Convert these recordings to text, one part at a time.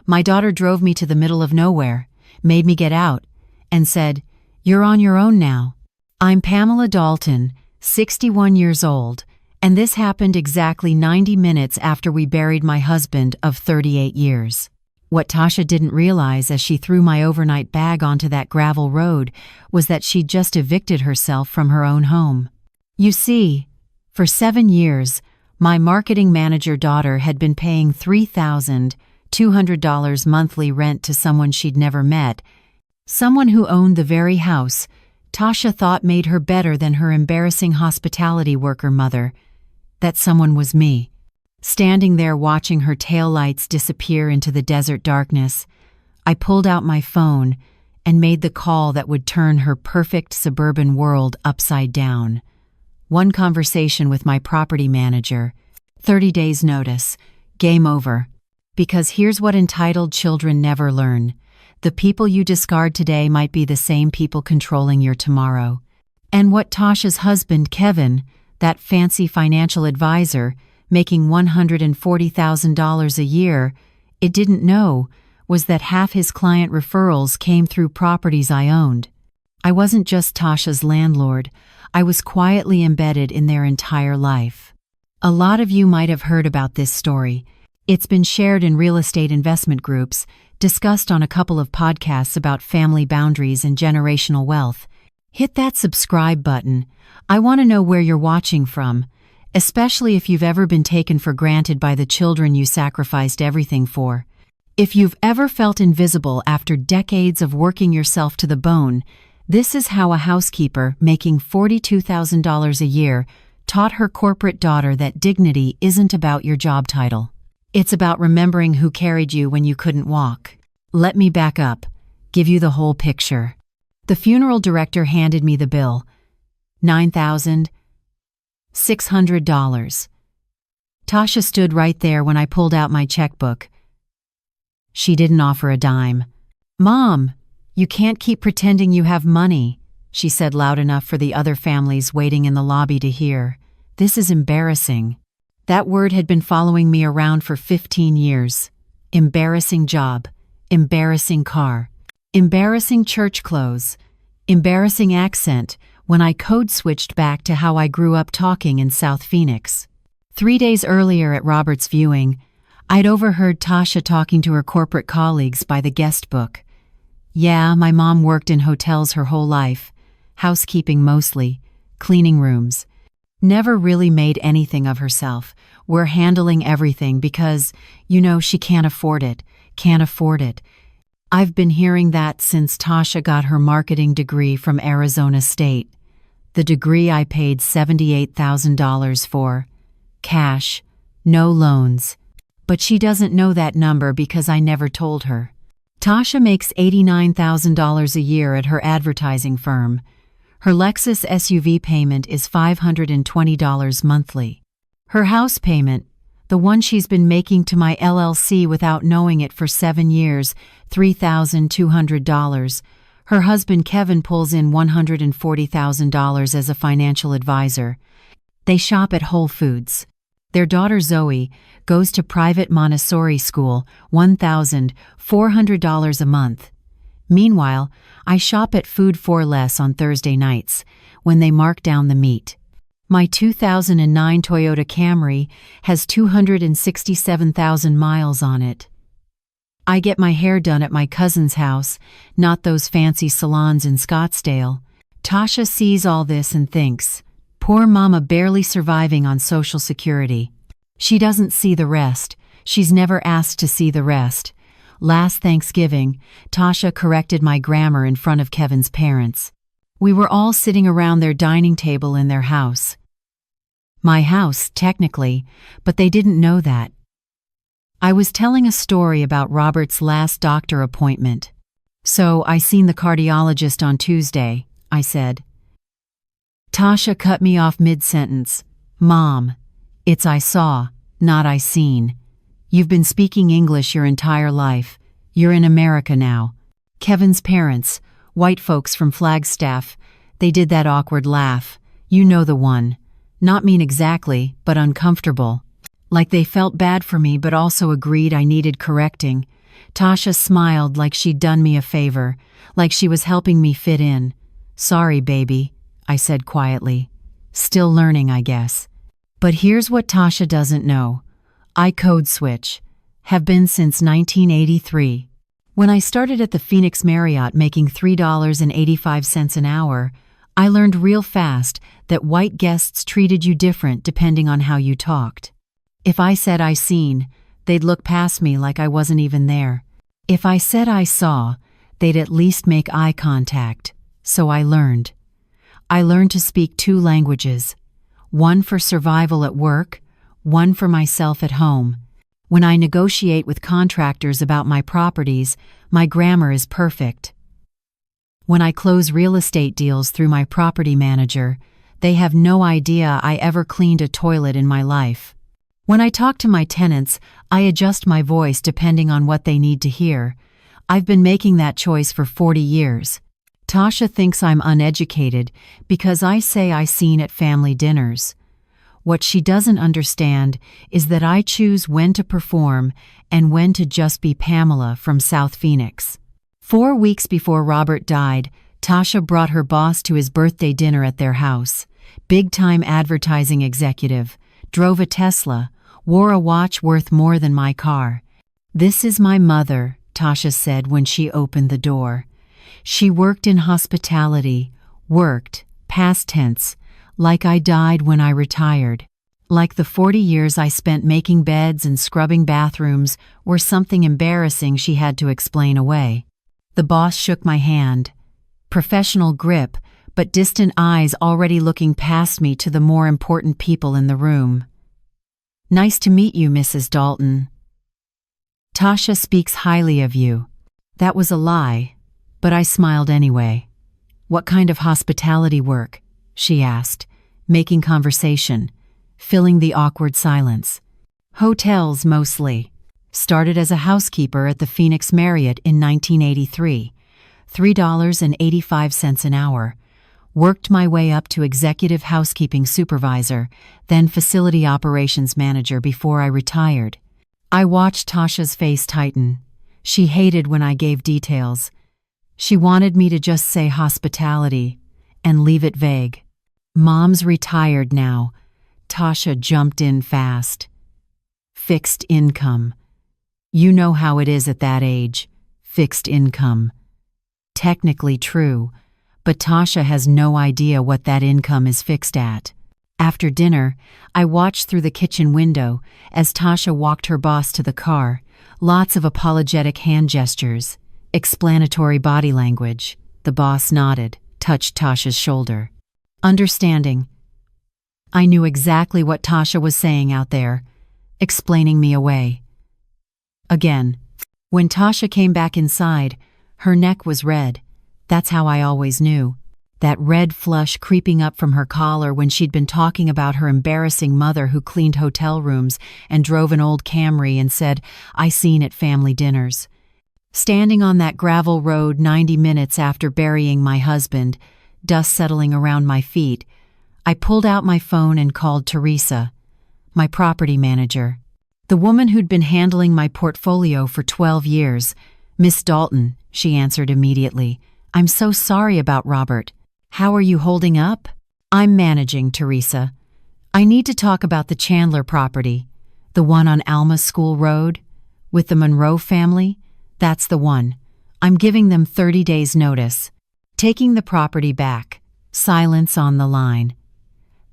My daughter drove me to the middle of nowhere, made me get out, and said, "You're on your own now." I'm Pamela Dalton, 61 years old, and this happened exactly 90 minutes after we buried my husband of 38 years. What Tasha didn't realize as she threw my overnight bag onto that gravel road was that she'd just evicted herself from her own home. You see, for 7 years, my marketing manager daughter had been paying $3,200 monthly rent to someone she'd never met, someone who owned the very house Tasha thought made her better than her embarrassing hospitality worker mother. That someone was me. Standing there watching her taillights disappear into the desert darkness, I pulled out my phone and made the call that would turn her perfect suburban world upside down. One conversation with my property manager, 30 days notice, game over. Because here's what entitled children never learn. The people you discard today might be the same people controlling your tomorrow. And what Tasha's husband, Kevin, that fancy financial advisor, making $140,000 a year, it didn't know was that half his client referrals came through properties I owned. I wasn't just Tasha's landlord, I was quietly embedded in their entire life. A lot of you might have heard about this story. It's been shared in real estate investment groups, discussed on a couple of podcasts about family boundaries and generational wealth. Hit that subscribe button. I want to know where you're watching from, especially if you've ever been taken for granted by the children you sacrificed everything for. If you've ever felt invisible after decades of working yourself to the bone, this is how a housekeeper making $42,000 a year taught her corporate daughter that dignity isn't about your job title. It's about remembering who carried you when you couldn't walk. Let me back up, give you the whole picture. The funeral director handed me the bill. $9,600. Tasha stood right there when I pulled out my checkbook. She didn't offer a dime. "Mom, you can't keep pretending you have money," she said loud enough for the other families waiting in the lobby to hear. "This is embarrassing." That word had been following me around for 15 years. Embarrassing job, embarrassing car, embarrassing church clothes, embarrassing accent when I code switched back to how I grew up talking in South Phoenix. 3 days earlier at Robert's viewing, I'd overheard Tasha talking to her corporate colleagues by the guest book. "Yeah, my mom worked in hotels her whole life, housekeeping mostly, cleaning rooms. Never really made anything of herself. We're handling everything because, she can't afford it, can't afford it." I've been hearing that since Tasha got her marketing degree from Arizona State. The degree I paid $78,000 for. Cash, no loans. But she doesn't know that number because I never told her. Tasha makes $89,000 a year at her advertising firm. Her Lexus SUV payment is $520 monthly. Her house payment, the one she's been making to my LLC without knowing it for 7 years, $3,200. Her husband Kevin pulls in $140,000 as a financial advisor. They shop at Whole Foods. Their daughter Zoe goes to private Montessori school, $1,400 a month. Meanwhile, I shop at Food 4 Less on Thursday nights, when they mark down the meat. My 2009 Toyota Camry has 267,000 miles on it. I get my hair done at my cousin's house, not those fancy salons in Scottsdale. Tasha sees all this and thinks, poor mama barely surviving on Social Security. She doesn't see the rest. She's never asked to see the rest. Last Thanksgiving, Tasha corrected my grammar in front of Kevin's parents. We were all sitting around their dining table in their house. My house, technically, but they didn't know that. I was telling a story about Robert's last doctor appointment. "So I seen the cardiologist on Tuesday," I said. Tasha cut me off mid-sentence. "Mom, it's I saw, not I seen. You've been speaking English your entire life. You're in America now." Kevin's parents, white folks from Flagstaff, they did that awkward laugh. You know the one. Not mean exactly, but uncomfortable. Like they felt bad for me but also agreed I needed correcting. Tasha smiled like she'd done me a favor, like she was helping me fit in. "Sorry, baby," I said quietly. "Still learning, I guess." But here's what Tasha doesn't know. I code switch. Have been since 1983. When I started at the Phoenix Marriott making $3.85 an hour, I learned real fast that white guests treated you different depending on how you talked. If I said I seen, they'd look past me like I wasn't even there. If I said I saw, they'd at least make eye contact. So I learned. I learned to speak two languages. One for survival at work, one for myself at home. When I negotiate with contractors about my properties, my grammar is perfect. When I close real estate deals through my property manager, they have no idea I ever cleaned a toilet in my life. When I talk to my tenants, I adjust my voice depending on what they need to hear. I've been making that choice for 40 years. Tasha thinks I'm uneducated because I say I seen at family dinners. What she doesn't understand is that I choose when to perform and when to just be Pamela from South Phoenix. 4 weeks before Robert died, Tasha brought her boss to his birthday dinner at their house. Big-time advertising executive, drove a Tesla, wore a watch worth more than my car. "This is my mother," Tasha said when she opened the door. She worked in hospitality, worked, past tense, like I died when I retired. Like the 40 years I spent making beds and scrubbing bathrooms were something embarrassing she had to explain away. The boss shook my hand. Professional grip, but distant eyes already looking past me to the more important people in the room. "Nice to meet you, Mrs. Dalton. Tasha speaks highly of you." That was a lie, but I smiled anyway. "What kind of hospitality work?" she asked, making conversation, filling the awkward silence. "Hotels, mostly. Started as a housekeeper at the Phoenix Marriott in 1983, $3.85 an hour. Worked my way up to executive housekeeping supervisor, then facility operations manager before I retired." I watched Tasha's face tighten. She hated when I gave details. She wanted me to just say hospitality and leave it vague. "Mom's retired now." Tasha jumped in fast. "Fixed income. You know how it is at that age. Fixed income." Technically true, but Tasha has no idea what that income is fixed at. After dinner, I watched through the kitchen window as Tasha walked her boss to the car. Lots of apologetic hand gestures, explanatory body language. The boss nodded, touched Tasha's shoulder. Understanding. I knew exactly what Tasha was saying out there, explaining me away. Again, when Tasha came back inside, her neck was red. That's how I always knew. That red flush creeping up from her collar when she'd been talking about her embarrassing mother who cleaned hotel rooms and drove an old Camry and said, "I seen at family dinners." Standing on that gravel road 90 minutes after burying my husband, dust settling around my feet, I pulled out my phone and called Teresa, my property manager. The woman who'd been handling my portfolio for 12 years. "Miss Dalton," she answered immediately. "I'm so sorry about Robert. How are you holding up?" "I'm managing, Teresa. I need to talk about the Chandler property, the one on Alma School Road, with the Monroe family. That's the one. I'm giving them 30 days' notice. Taking the property back." Silence on the line.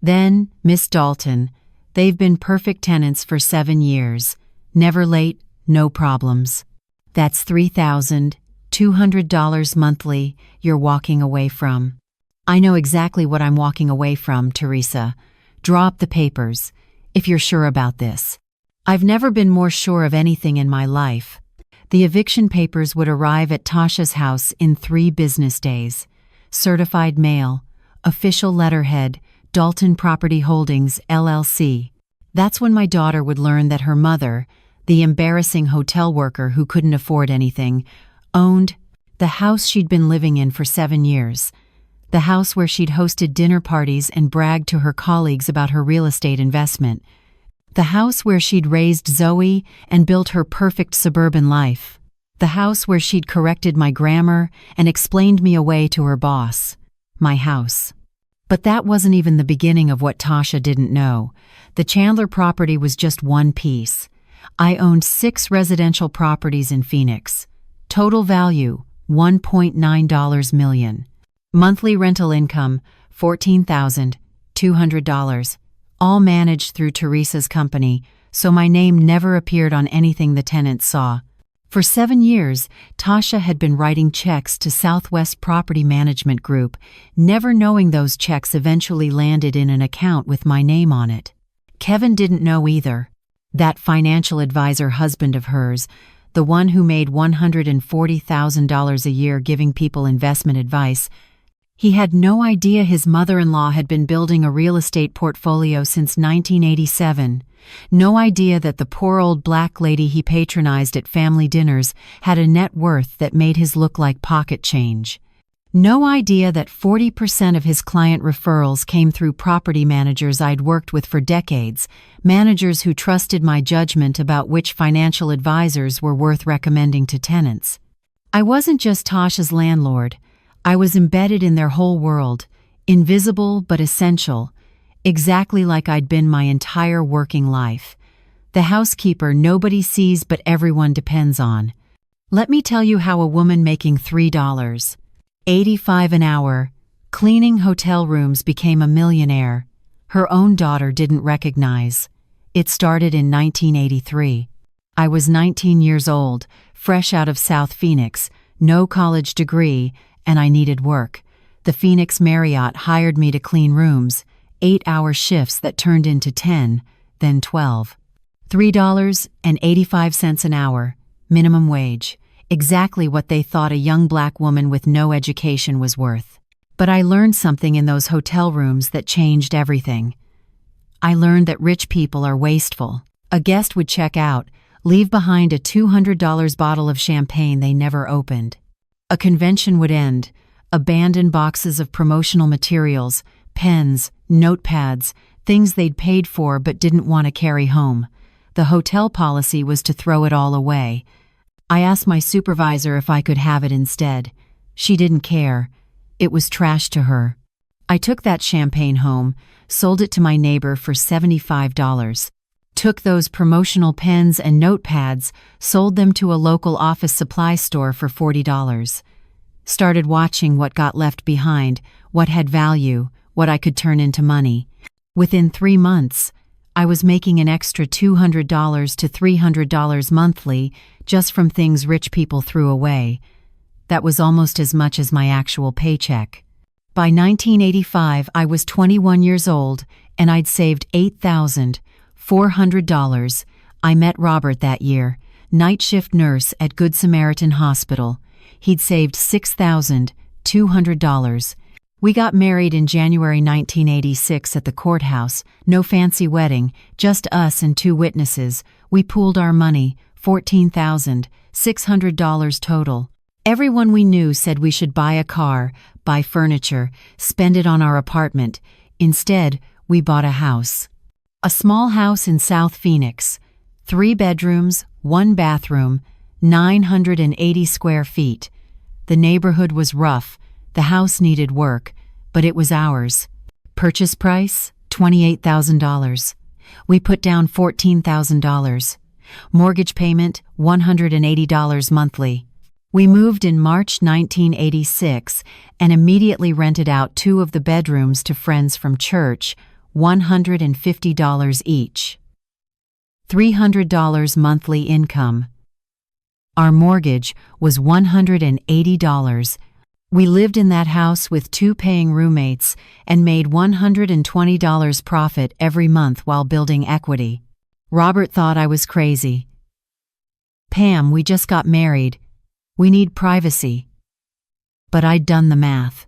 "Then, Miss Dalton, they've been perfect tenants for 7 years. Never late, no problems. That's $3,200 monthly you're walking away from." "I know exactly what I'm walking away from, Teresa. Draw up the papers, if you're sure about this." I've never been more sure of anything in my life. The eviction papers would arrive at Tasha's house in 3 business days. Certified mail, official letterhead, Dalton Property Holdings, LLC. That's when my daughter would learn that her mother, the embarrassing hotel worker who couldn't afford anything, owned the house she'd been living in for 7 years. The house where she'd hosted dinner parties and bragged to her colleagues about her real estate investment. The house where she'd raised Zoe and built her perfect suburban life. The house where she'd corrected my grammar and explained me away to her boss. My house. But that wasn't even the beginning of what Tasha didn't know. The Chandler property was just one piece. I owned 6 residential properties in Phoenix. Total value, $1.9 million. Monthly rental income, $14,200. All managed through Teresa's company, so my name never appeared on anything the tenants saw. For 7 years, Tasha had been writing checks to Southwest Property Management Group, never knowing those checks eventually landed in an account with my name on it. Kevin didn't know either. That financial advisor husband of hers, the one who made $140,000 a year giving people investment advice, he had no idea his mother-in-law had been building a real estate portfolio since 1987. No idea that the poor old black lady he patronized at family dinners had a net worth that made his look like pocket change. No idea that 40% of his client referrals came through property managers I'd worked with for decades, managers who trusted my judgment about which financial advisors were worth recommending to tenants. I wasn't just Tasha's landlord. I was embedded in their whole world, invisible but essential, exactly like I'd been my entire working life. The housekeeper nobody sees but everyone depends on. Let me tell you how a woman making $3.85 an hour, cleaning hotel rooms became a millionaire. Her own daughter didn't recognize. It started in 1983. I was 19 years old, fresh out of South Phoenix, no college degree, and I needed work. The Phoenix Marriott hired me to clean rooms, 8-hour shifts that turned into 10, then 12. $3.85 an hour, minimum wage, exactly what they thought a young black woman with no education was worth. But I learned something in those hotel rooms that changed everything. I learned that rich people are wasteful. A guest would check out, leave behind a $200 bottle of champagne they never opened. A convention would end, abandon boxes of promotional materials, pens, notepads, things they'd paid for but didn't want to carry home. The hotel policy was to throw it all away. I asked my supervisor if I could have it instead. She didn't care. It was trash to her. I took that champagne home, sold it to my neighbor for $75. Took those promotional pens and notepads, sold them to a local office supply store for $40. Started watching what got left behind, what had value, what I could turn into money. Within 3 months, I was making an extra $200 to $300 monthly just from things rich people threw away. That was almost as much as my actual paycheck. By 1985, I was 21 years old, and I'd saved $8,400. I met Robert that year, night shift nurse at Good Samaritan Hospital. He'd saved $6,200. We got married in January 1986 at the courthouse. No fancy wedding, just us and 2 witnesses. We pooled our money, $14,600 total. Everyone we knew said we should buy a car, buy furniture, spend it on our apartment. Instead, we bought a house. A small house in South Phoenix, 3 bedrooms, 1 bathroom, 980 square feet. The neighborhood was rough, the house needed work, but it was ours. Purchase price, $28,000. We put down $14,000. Mortgage payment, $180 monthly. We moved in March 1986 and immediately rented out 2 of the bedrooms to friends from church, $150 each. $300 monthly income. Our mortgage was $180. We lived in that house with 2 paying roommates and made $120 profit every month while building equity. Robert thought I was crazy. Pam, we just got married. We need privacy. But I'd done the math.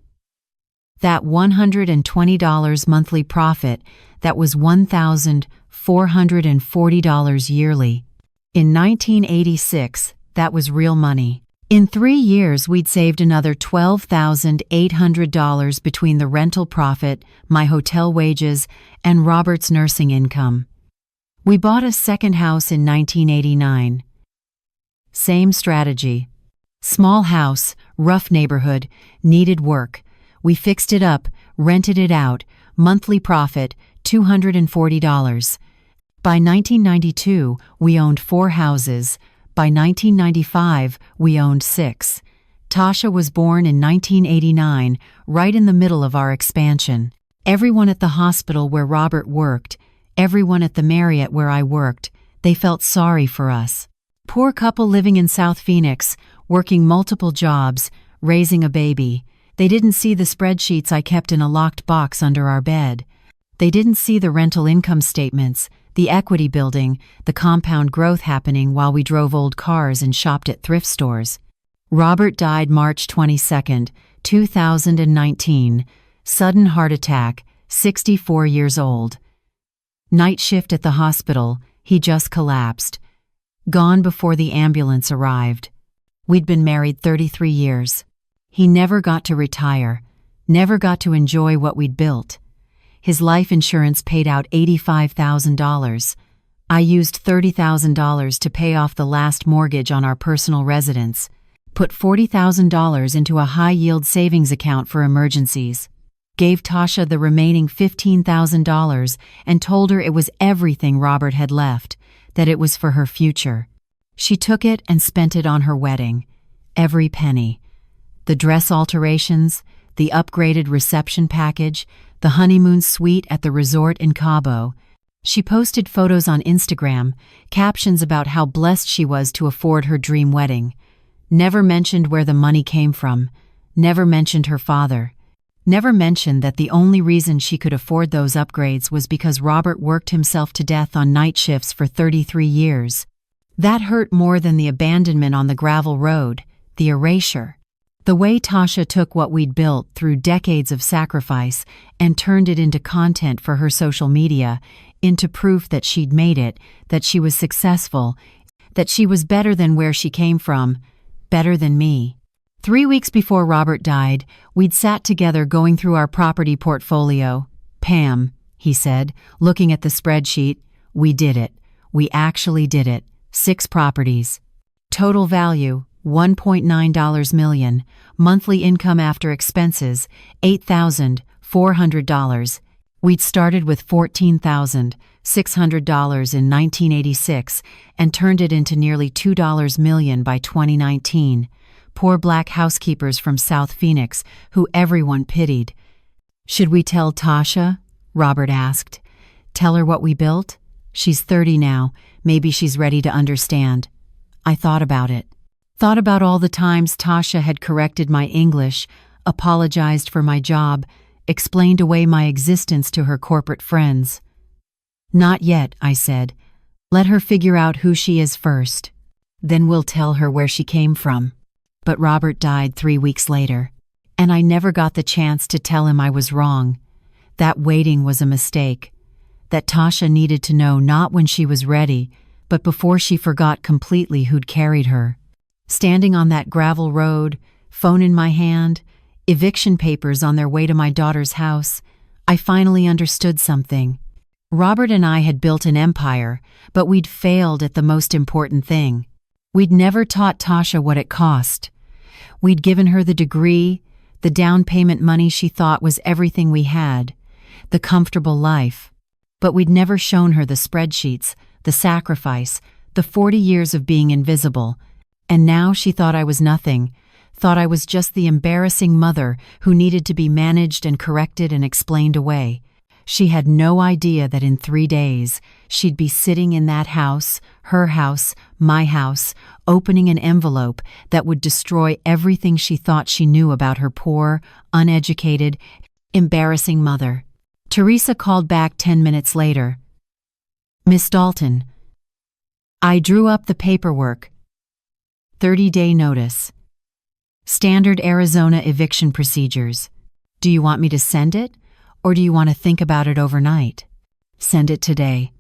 That $120 monthly profit, that was $1,440 yearly. In 1986, that was real money. In 3 years, we'd saved another $12,800 between the rental profit, my hotel wages, and Robert's nursing income. We bought a second house in 1989. Same strategy. Small house, rough neighborhood, needed work. We fixed it up, rented it out, monthly profit, $240. By 1992, we owned 4 houses. By 1995, we owned 6. Tasha was born in 1989, right in the middle of our expansion. Everyone at the hospital where Robert worked, everyone at the Marriott where I worked, they felt sorry for us. Poor couple living in South Phoenix, working multiple jobs, raising a baby. They didn't see the spreadsheets I kept in a locked box under our bed. They didn't see the rental income statements, the equity building, the compound growth happening while we drove old cars and shopped at thrift stores. Robert died March 22, 2019. Sudden heart attack, 64 years old. Night shift at the hospital, he just collapsed. Gone before the ambulance arrived. We'd been married 33 years. He never got to retire, never got to enjoy what we'd built. His life insurance paid out $85,000. I used $30,000 to pay off the last mortgage on our personal residence, put $40,000 into a high-yield savings account for emergencies, gave Tasha the remaining $15,000 and told her it was everything Robert had left, that it was for her future. She took it and spent it on her wedding, every penny. The dress alterations, the upgraded reception package, the honeymoon suite at the resort in Cabo. She posted photos on Instagram, captions about how blessed she was to afford her dream wedding. Never mentioned where the money came from, never mentioned her father. Never mentioned that the only reason she could afford those upgrades was because Robert worked himself to death on night shifts for 33 years. That hurt more than the abandonment on the gravel road, the erasure. The way Tasha took what we'd built through decades of sacrifice and turned it into content for her social media, into proof that she'd made it, that she was successful, that she was better than where she came from, better than me. 3 weeks before Robert died, we'd sat together going through our property portfolio. "Pam," he said, looking at the spreadsheet, "we did it. We actually did it. 6 properties. Total value, $1.9 million. Monthly income after expenses, $8,400. We'd started with $14,600 in 1986 and turned it into nearly $2 million by 2019. Poor black housekeepers from South Phoenix, who everyone pitied. Should we tell Tasha? Robert asked. Tell her what we built? She's 30 now. Maybe she's ready to understand. I thought about it. Thought about all the times Tasha had corrected my English, apologized for my job, explained away my existence to her corporate friends. Not yet, I said. Let her figure out who she is first. Then we'll tell her where she came from. But Robert died 3 weeks later, and I never got the chance to tell him I was wrong. That waiting was a mistake. That Tasha needed to know not when she was ready, but before she forgot completely who'd carried her. Standing on that gravel road, phone in my hand, eviction papers on their way to my daughter's house, I finally understood something. Robert and I had built an empire, but we'd failed at the most important thing. We'd never taught Tasha what it cost. We'd given her the degree, the down payment money she thought was everything we had, the comfortable life. But we'd never shown her the spreadsheets, the sacrifice, the 40 years of being invisible. And now she thought I was nothing, thought I was just the embarrassing mother who needed to be managed and corrected and explained away. She had no idea that in 3 days, she'd be sitting in that house, her house, my house, opening an envelope that would destroy everything she thought she knew about her poor, uneducated, embarrassing mother. Teresa called back 10 minutes later. Miss Dalton, I drew up the paperwork. 30-day notice. Standard Arizona eviction procedures. Do you want me to send it? Or do you want to think about it overnight? Send it today.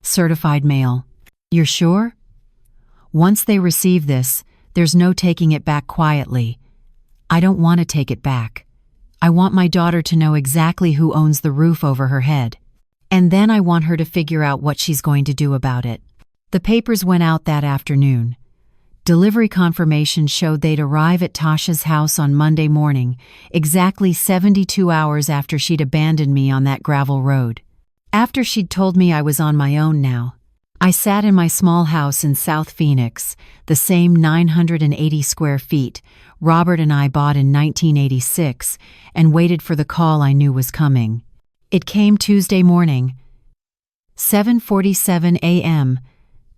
Certified mail. You're sure? Once they receive this, there's no taking it back quietly. I don't want to take it back. I want my daughter to know exactly who owns the roof over her head. And then I want her to figure out what she's going to do about it. The papers went out that afternoon. Delivery confirmation showed they'd arrive at Tasha's house on Monday morning, exactly 72 hours after she'd abandoned me on that gravel road. After she'd told me I was on my own now, I sat in my small house in South Phoenix, the same 980 square feet Robert and I bought in 1986, and waited for the call I knew was coming. It came Tuesday morning, 7:47 a.m.,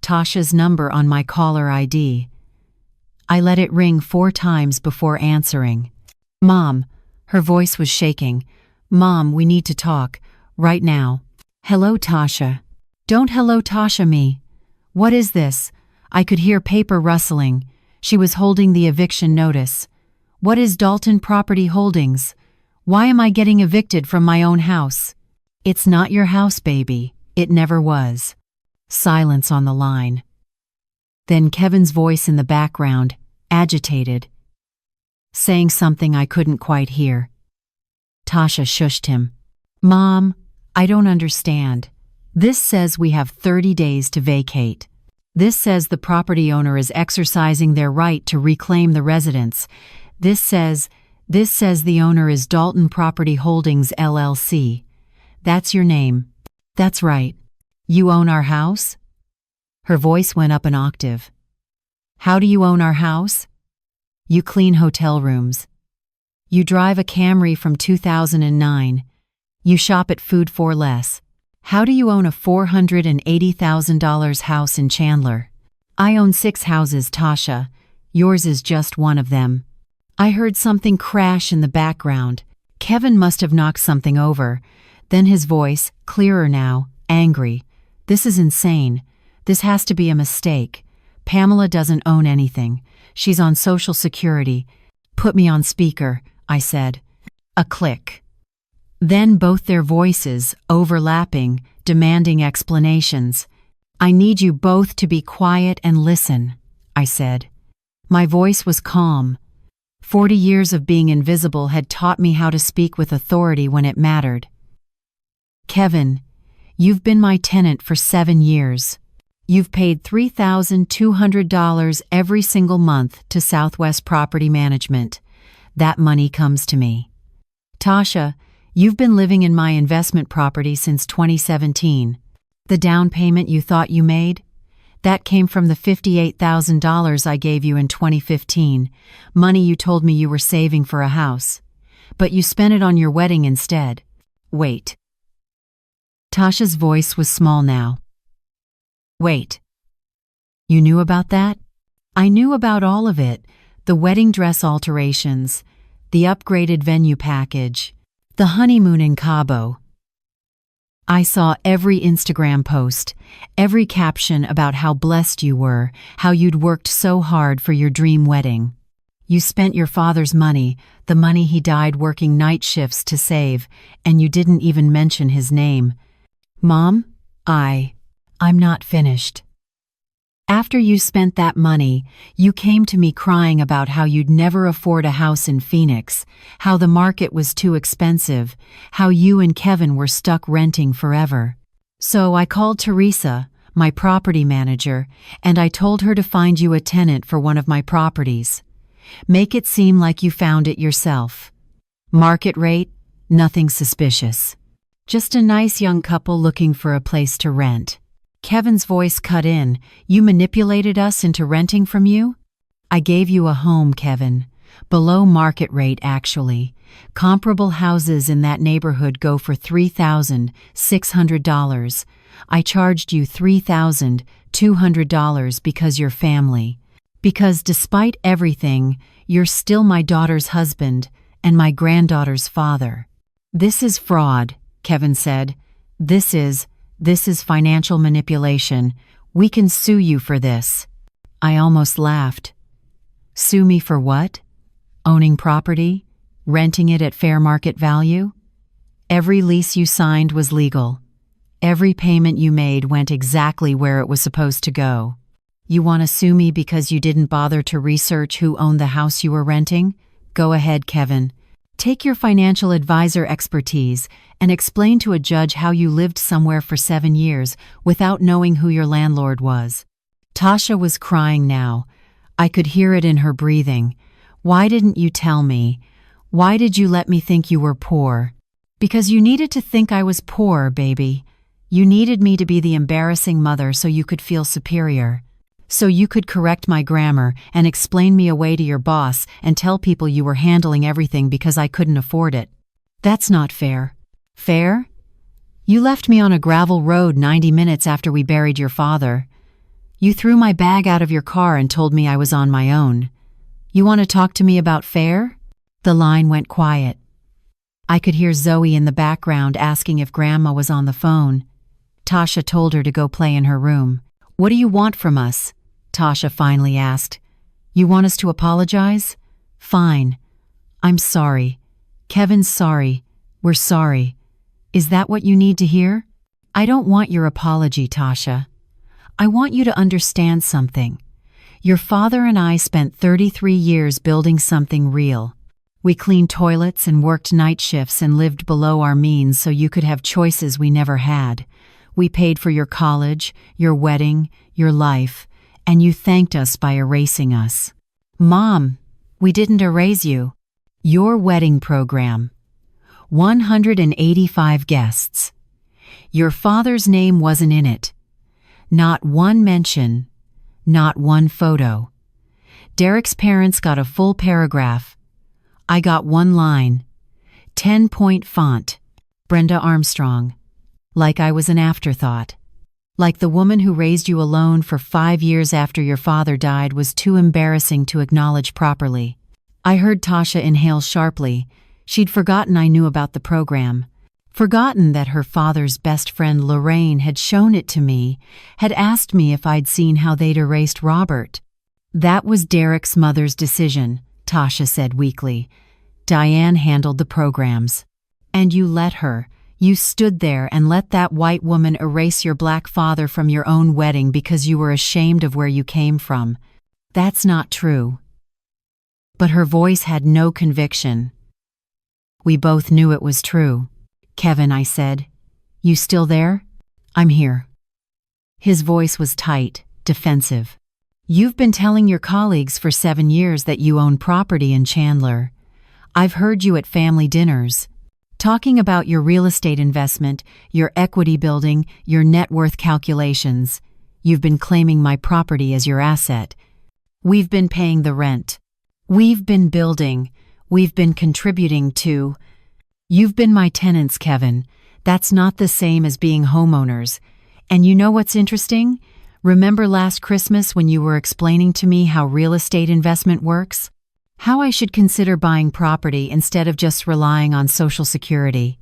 Tasha's number on my caller ID. I let it ring 4 times before answering. "Mom," her voice was shaking. "Mom, we need to talk, right now." "Hello, Tasha." "Don't hello Tasha me. What is this?" I could hear paper rustling. She was holding the eviction notice. "What is Dalton Property Holdings? Why am I getting evicted from my own house?" "It's not your house, baby. It never was." Silence on the line. Then Kevin's voice in the background, agitated, saying something I couldn't quite hear. Tasha shushed him. "Mom, I don't understand. This says we have 30 days to vacate. This says the property owner is exercising their right to reclaim the residence. This says the owner is Dalton Property Holdings, LLC. That's your name." "That's right. You own our house?" Her voice went up an octave. "How do you own our house?" "You clean hotel rooms. You drive a Camry from 2009. You shop at Food 4 Less. How do you own a $480,000 house in Chandler?" "I own 6 houses, Tasha. Yours is just one of them." I heard something crash in the background. Kevin must have knocked something over. Then his voice, clearer now, angry. "This is insane. This has to be a mistake. Pamela doesn't own anything. She's on Social Security." "Put me on speaker," I said. A click. Then both their voices, overlapping, demanding explanations. "I need you both to be quiet and listen," I said. My voice was calm. 40 years of being invisible had taught me how to speak with authority when it mattered. "Kevin, you've been my tenant for 7 years. You've paid $3,200 every single month to Southwest Property Management. That money comes to me. Tasha, you've been living in my investment property since 2017. The down payment you thought you made? That came from the $58,000 I gave you in 2015, money you told me you were saving for a house. But you spent it on your wedding instead. Wait." Tasha's voice was small now. "Wait. You knew about that?" "I knew about all of it. The wedding dress alterations, the upgraded venue package, the honeymoon in Cabo. I saw every Instagram post, every caption about how blessed you were, how you'd worked so hard for your dream wedding. You spent your father's money, the money he died working night shifts to save, and you didn't even mention his name. Mom, I'm not finished. After you spent that money, you came to me crying about how you'd never afford a house in Phoenix, how the market was too expensive, how you and Kevin were stuck renting forever. So I called Teresa, my property manager, and I told her to find you a tenant for one of my properties. Make it seem like you found it yourself. Market rate, nothing suspicious. Just a nice young couple looking for a place to rent. Kevin's voice cut in. You manipulated us into renting from you? I gave you a home, Kevin. Below market rate, actually. Comparable houses in that neighborhood go for $3,600. I charged you $3,200 because you're family. Because despite everything, you're still my daughter's husband and my granddaughter's father. This is fraud, Kevin said. This is financial manipulation. We can sue you for this. I almost laughed. Sue me for what? Owning property? Renting it at fair market value? Every lease you signed was legal. Every payment you made went exactly where it was supposed to go. You want to sue me because you didn't bother to research who owned the house you were renting? Go ahead, Kevin. Take your financial advisor expertise and explain to a judge how you lived somewhere for 7 years without knowing who your landlord was. Tasha was crying now. I could hear it in her breathing. Why didn't you tell me? Why did you let me think you were poor? Because you needed to think I was poor, baby. You needed me to be the embarrassing mother so you could feel superior. So you could correct my grammar and explain me away to your boss and tell people you were handling everything because I couldn't afford it. That's not fair. Fair? You left me on a gravel road 90 minutes after we buried your father. You threw my bag out of your car and told me I was on my own. You want to talk to me about fair? The line went quiet. I could hear Zoe in the background asking if Grandma was on the phone. Tasha told her to go play in her room. What do you want from us? Tasha finally asked. You want us to apologize? Fine. I'm sorry. Kevin's sorry. We're sorry. Is that what you need to hear? I don't want your apology, Tasha. I want you to understand something. Your father and I spent 33 years building something real. We cleaned toilets and worked night shifts and lived below our means so you could have choices we never had. We paid for your college, your wedding, your life, and you thanked us by erasing us. Mom, we didn't erase you. Your wedding program. 185 guests. Your father's name wasn't in it. Not one mention, not one photo. Derek's parents got a full paragraph. I got one line. 10-point font. Brenda Armstrong. Like I was an afterthought. Like the woman who raised you alone for 5 years after your father died was too embarrassing to acknowledge properly. I heard Tasha inhale sharply. She'd forgotten I knew about the program. Forgotten that her father's best friend Lorraine had shown it to me, had asked me if I'd seen how they'd erased Robert. That was Derek's mother's decision, Tasha said weakly. Diane handled the programs. And you let her. You stood there and let that white woman erase your black father from your own wedding because you were ashamed of where you came from. That's not true. But her voice had no conviction. We both knew it was true. Kevin, I said. You still there? I'm here. His voice was tight, defensive. You've been telling your colleagues for 7 years that you own property in Chandler. I've heard you at family dinners. Talking about your real estate investment, your equity building, your net worth calculations. You've been claiming my property as your asset. We've been paying the rent. We've been building. We've been contributing to. You've been my tenants, Kevin. That's not the same as being homeowners. And you know what's interesting? Remember last Christmas when you were explaining to me how real estate investment works? How I should consider buying property instead of just relying on Social Security.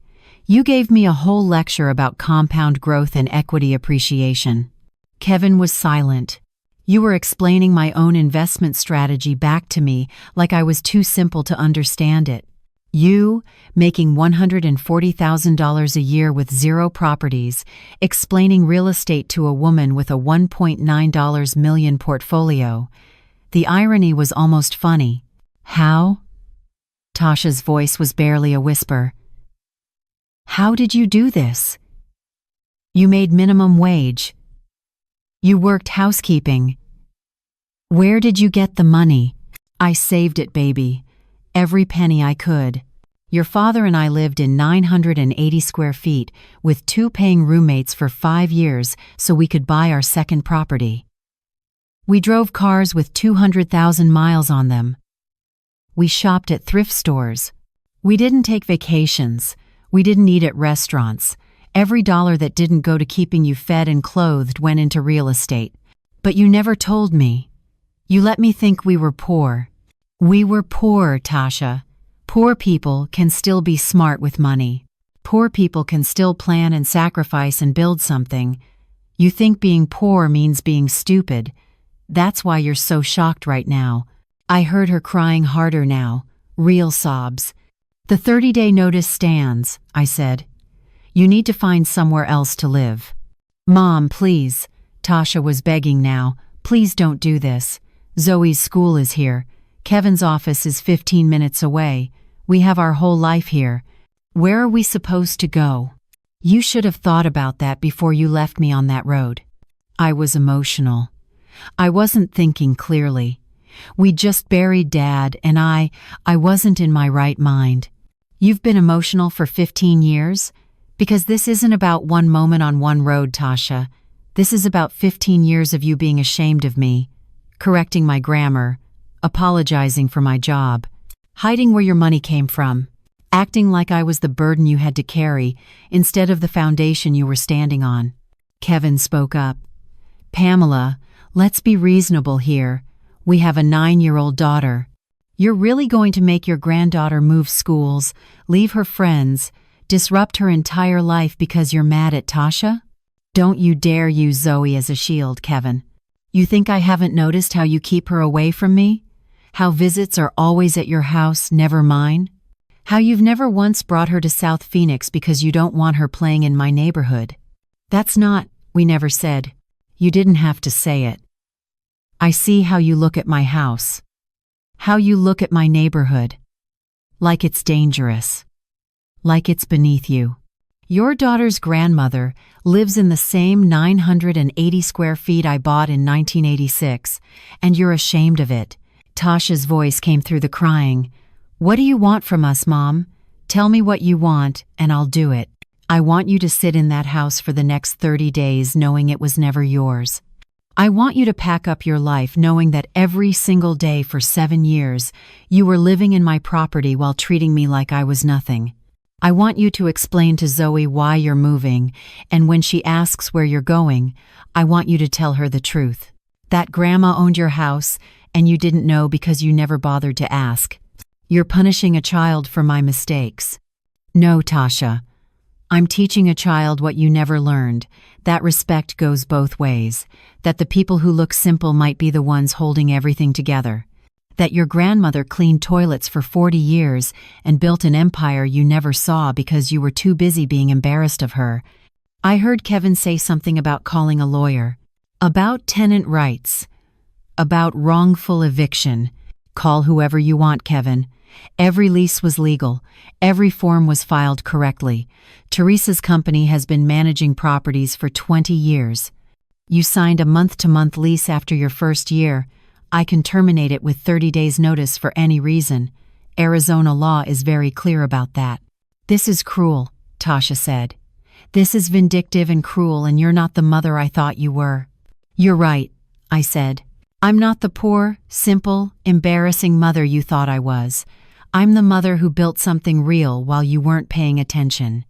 You gave me a whole lecture about compound growth and equity appreciation. Kevin was silent. You were explaining my own investment strategy back to me like I was too simple to understand it. You, making $140,000 a year with 0 properties, explaining real estate to a woman with a $1.9 million portfolio. The irony was almost funny. How? Tasha's voice was barely a whisper. How did you do this? You made minimum wage. You worked housekeeping. Where did you get the money? I saved it, baby. Every penny I could. Your father and I lived in 980 square feet with 2 paying roommates for 5 years so we could buy our second property. We drove cars with 200,000 miles on them. We shopped at thrift stores. We didn't take vacations. We didn't eat at restaurants. Every dollar that didn't go to keeping you fed and clothed went into real estate. But you never told me. You let me think we were poor. We were poor, Tasha. Poor people can still be smart with money. Poor people can still plan and sacrifice and build something. You think being poor means being stupid. That's why you're so shocked right now. I heard her crying harder now, real sobs. The 30-day notice stands, I said. You need to find somewhere else to live. Mom, please. Tasha was begging now. Please don't do this. Zoe's school is here. Kevin's office is 15 minutes away. We have our whole life here. Where are we supposed to go? You should have thought about that before you left me on that road. I was emotional. I wasn't thinking clearly. We just buried Dad, and I wasn't in my right mind. You've been emotional for 15 years? Because this isn't about one moment on one road, Tasha. This is about 15 years of you being ashamed of me, correcting my grammar, apologizing for my job, hiding where your money came from, acting like I was the burden you had to carry instead of the foundation you were standing on. Kevin spoke up. Pamela, let's be reasonable here. We have a 9-year-old daughter. You're really going to make your granddaughter move schools, leave her friends, disrupt her entire life because you're mad at Tasha? Don't you dare use Zoe as a shield, Kevin. You think I haven't noticed how you keep her away from me? How visits are always at your house, never mine? How you've never once brought her to South Phoenix because you don't want her playing in my neighborhood? That's not, we never said. You didn't have to say it. I see how you look at my house. How you look at my neighborhood. Like it's dangerous. Like it's beneath you. Your daughter's grandmother lives in the same 980 square feet I bought in 1986, and you're ashamed of it. Tasha's voice came through the crying. What do you want from us, Mom? Tell me what you want, and I'll do it. I want you to sit in that house for the next 30 days knowing it was never yours. I want you to pack up your life knowing that every single day for 7 years, you were living in my property while treating me like I was nothing. I want you to explain to Zoe why you're moving, and when she asks where you're going, I want you to tell her the truth. That grandma owned your house, and you didn't know because you never bothered to ask. You're punishing a child for my mistakes. No, Tasha. I'm teaching a child what you never learned, that respect goes both ways, that the people who look simple might be the ones holding everything together, that your grandmother cleaned toilets for 40 years and built an empire you never saw because you were too busy being embarrassed of her. I heard Kevin say something about calling a lawyer, about tenant rights, about wrongful eviction. Call whoever you want, Kevin. Every lease was legal. Every form was filed correctly. Teresa's company has been managing properties for 20 years. You signed a month-to-month lease after your first year. I can terminate it with 30 days' notice for any reason. Arizona law is very clear about that. This is cruel, Tasha said. This is vindictive and cruel, and you're not the mother I thought you were. You're right, I said. I'm not the poor, simple, embarrassing mother you thought I was. I'm the mother who built something real while you weren't paying attention.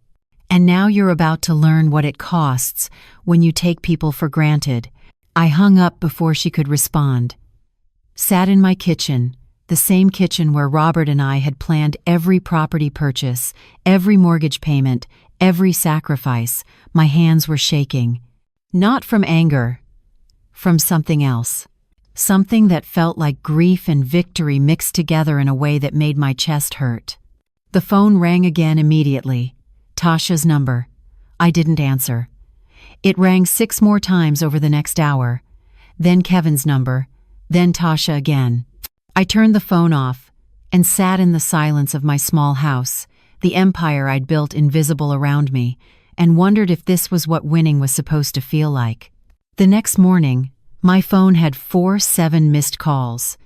And now you're about to learn what it costs when you take people for granted. I hung up before she could respond. Sat in my kitchen, the same kitchen where Robert and I had planned every property purchase, every mortgage payment, every sacrifice. My hands were shaking. Not from anger, from something else. Something that felt like grief and victory mixed together in a way that made my chest hurt. The phone rang again immediately. Tasha's number. I didn't answer. It rang 6 more times over the next hour. Then Kevin's number. Then Tasha again. I turned the phone off and sat in the silence of my small house, the empire I'd built invisible around me, and wondered if this was what winning was supposed to feel like. The next morning, my phone had 7 missed calls,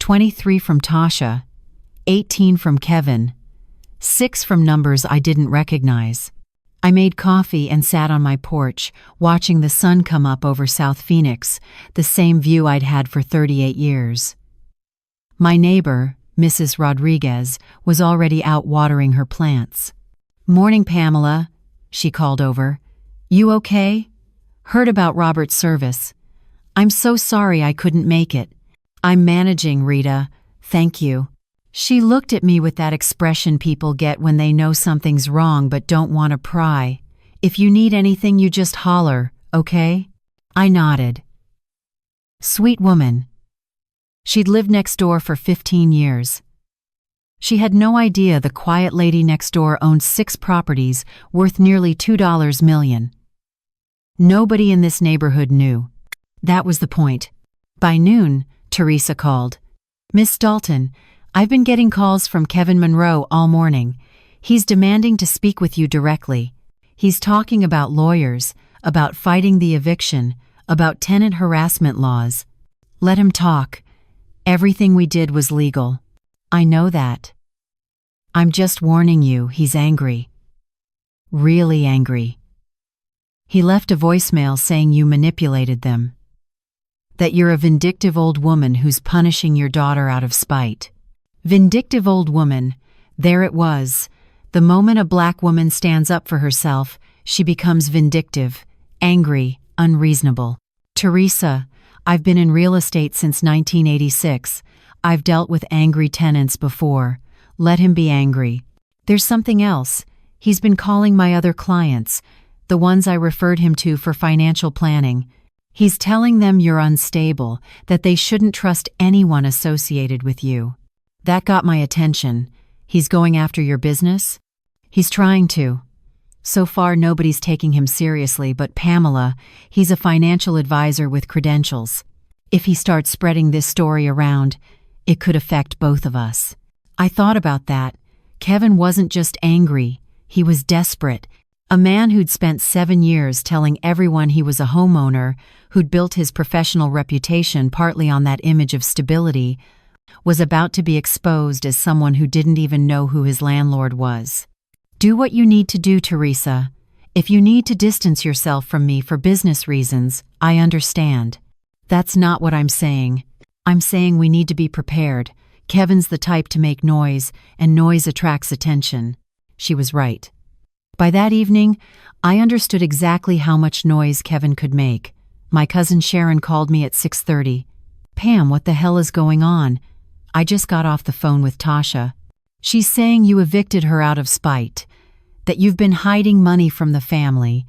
23 from Tasha, 18 from Kevin, 6 from numbers I didn't recognize. I made coffee and sat on my porch, watching the sun come up over South Phoenix, the same view I'd had for 38 years. My neighbor, Mrs. Rodriguez, was already out watering her plants. "Morning, Pamela," she called over. "You okay? Heard about Robert's service. I'm so sorry I couldn't make it." "I'm managing, Rita. Thank you." She looked at me with that expression people get when they know something's wrong but don't want to pry. "If you need anything, you just holler, okay?" I nodded. Sweet woman. She'd lived next door for 15 years. She had no idea the quiet lady next door owned 6 properties worth nearly $2 million. Nobody in this neighborhood knew. That was the point. By noon, Teresa called. "Miss Dalton, I've been getting calls from Kevin Monroe all morning. He's demanding to speak with you directly. He's talking about lawyers, about fighting the eviction, about tenant harassment laws. Let him talk. Everything we did was legal. I know that. I'm just warning you, he's angry. Really angry. He left a voicemail saying you manipulated them. That you're a vindictive old woman who's punishing your daughter out of spite. Vindictive old woman, there it was. The moment a black woman stands up for herself, she becomes vindictive, angry, unreasonable. Teresa, I've been in real estate since 1986. I've dealt with angry tenants before. Let him be angry. There's something else. He's been calling my other clients, the ones I referred him to for financial planning. He's telling them you're unstable, that they shouldn't trust anyone associated with you. That got my attention. He's going after your business? He's trying to. So far, nobody's taking him seriously, but Pamela, he's a financial advisor with credentials. If he starts spreading this story around, it could affect both of us. I thought about that. Kevin wasn't just angry, he was desperate. A man who'd spent 7 years telling everyone he was a homeowner, who'd built his professional reputation partly on that image of stability, was about to be exposed as someone who didn't even know who his landlord was. Do what you need to do, Teresa. If you need to distance yourself from me for business reasons, I understand. That's not what I'm saying. I'm saying we need to be prepared. Kevin's the type to make noise, and noise attracts attention. She was right. By that evening, I understood exactly how much noise Kevin could make. My cousin Sharon called me at 6:30. Pam, what the hell is going on? I just got off the phone with Tasha. She's saying you evicted her out of spite, that you've been hiding money from the family,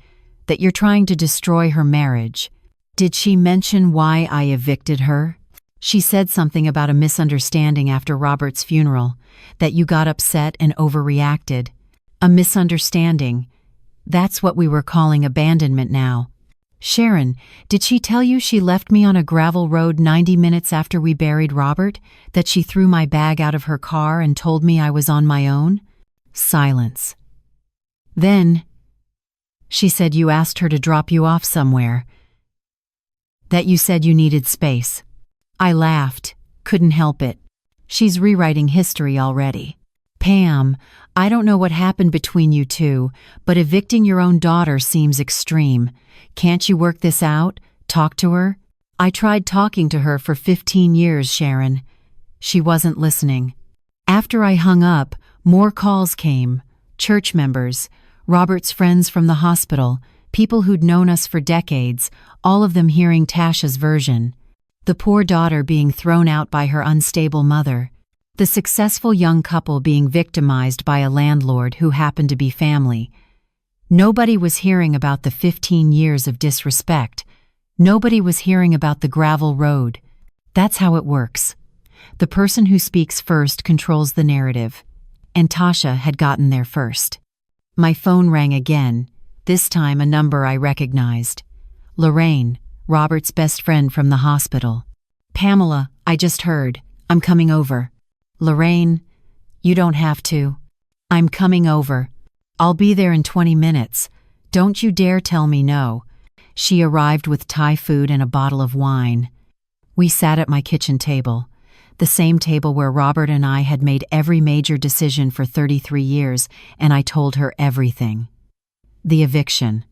that you're trying to destroy her marriage. Did she mention why I evicted her? She said something about a misunderstanding after Robert's funeral, that you got upset and overreacted. A misunderstanding. That's what we were calling abandonment now. Sharon, did she tell you she left me on a gravel road 90 minutes after we buried Robert? That she threw my bag out of her car and told me I was on my own? Silence. Then, she said you asked her to drop you off somewhere. That you said you needed space. I laughed, couldn't help it. She's rewriting history already. Pam, I don't know what happened between you two, but evicting your own daughter seems extreme. Can't you work this out? Talk to her? I tried talking to her for 15 years, Sharon. She wasn't listening. After I hung up, more calls came. Church members, Robert's friends from the hospital, people who'd known us for decades, all of them hearing Tasha's version. The poor daughter being thrown out by her unstable mother. The successful young couple being victimized by a landlord who happened to be family. Nobody was hearing about the 15 years of disrespect. Nobody was hearing about the gravel road. That's how it works. The person who speaks first controls the narrative. And Tasha had gotten there first. My phone rang again, this time a number I recognized. Lorraine, Robert's best friend from the hospital. Pamela, I just heard. I'm coming over. Lorraine, you don't have to. I'm coming over. I'll be there in 20 minutes. Don't you dare tell me no. She arrived with Thai food and a bottle of wine. We sat at my kitchen table, the same table where Robert and I had made every major decision for 33 years, and I told her everything. The eviction,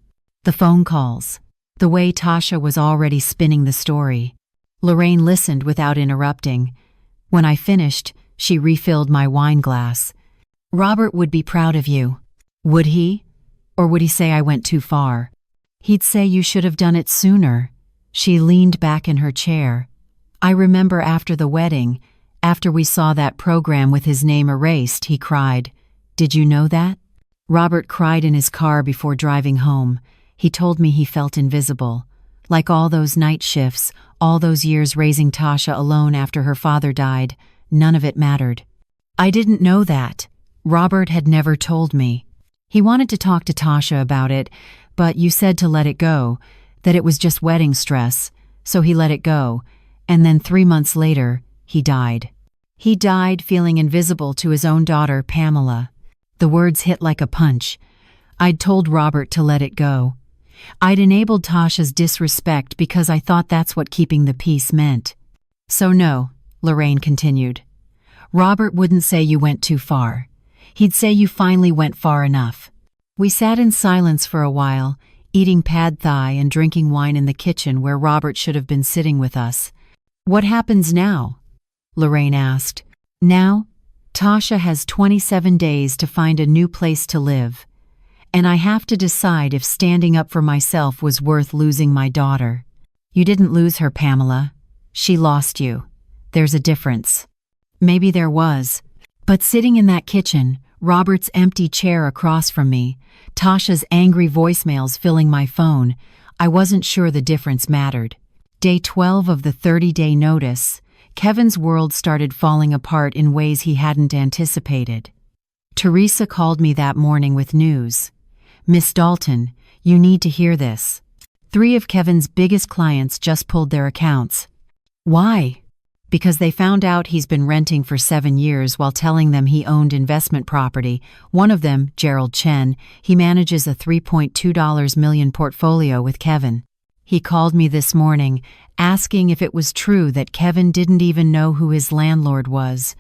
the phone calls, the way Tasha was already spinning the story. Lorraine listened without interrupting. When I finished, she refilled my wine glass. Robert would be proud of you. Would he? Or would he say I went too far? He'd say you should have done it sooner. She leaned back in her chair. I remember after the wedding, after we saw that program with his name erased, he cried, "Did you know that?" Robert cried in his car before driving home. He told me he felt invisible. Like all those night shifts, all those years raising Tasha alone after her father died, none of it mattered. I didn't know that. Robert had never told me. He wanted to talk to Tasha about it, but you said to let it go, that it was just wedding stress, so he let it go, and then 3 months later, he died. He died feeling invisible to his own daughter, Pamela. The words hit like a punch. I'd told Robert to let it go. I'd enabled Tasha's disrespect because I thought that's what keeping the peace meant. So no, Lorraine continued. Robert wouldn't say you went too far. He'd say you finally went far enough. We sat in silence for a while, eating pad thai and drinking wine in the kitchen where Robert should have been sitting with us. What happens now? Lorraine asked. Now, Tasha has 27 days to find a new place to live. And I have to decide if standing up for myself was worth losing my daughter. You didn't lose her, Pamela. She lost you. There's a difference. Maybe there was. But sitting in that kitchen, Robert's empty chair across from me, Tasha's angry voicemails filling my phone, I wasn't sure the difference mattered. Day 12 of the 30-day notice, Kevin's world started falling apart in ways he hadn't anticipated. Teresa called me that morning with news. Miss Dalton, you need to hear this. 3 of Kevin's biggest clients just pulled their accounts. Why? Because they found out he's been renting for 7 years while telling them he owned investment property. One of them, Gerald Chen, he manages a $3.2 million portfolio with Kevin. He called me this morning, asking if it was true that Kevin didn't even know who his landlord was.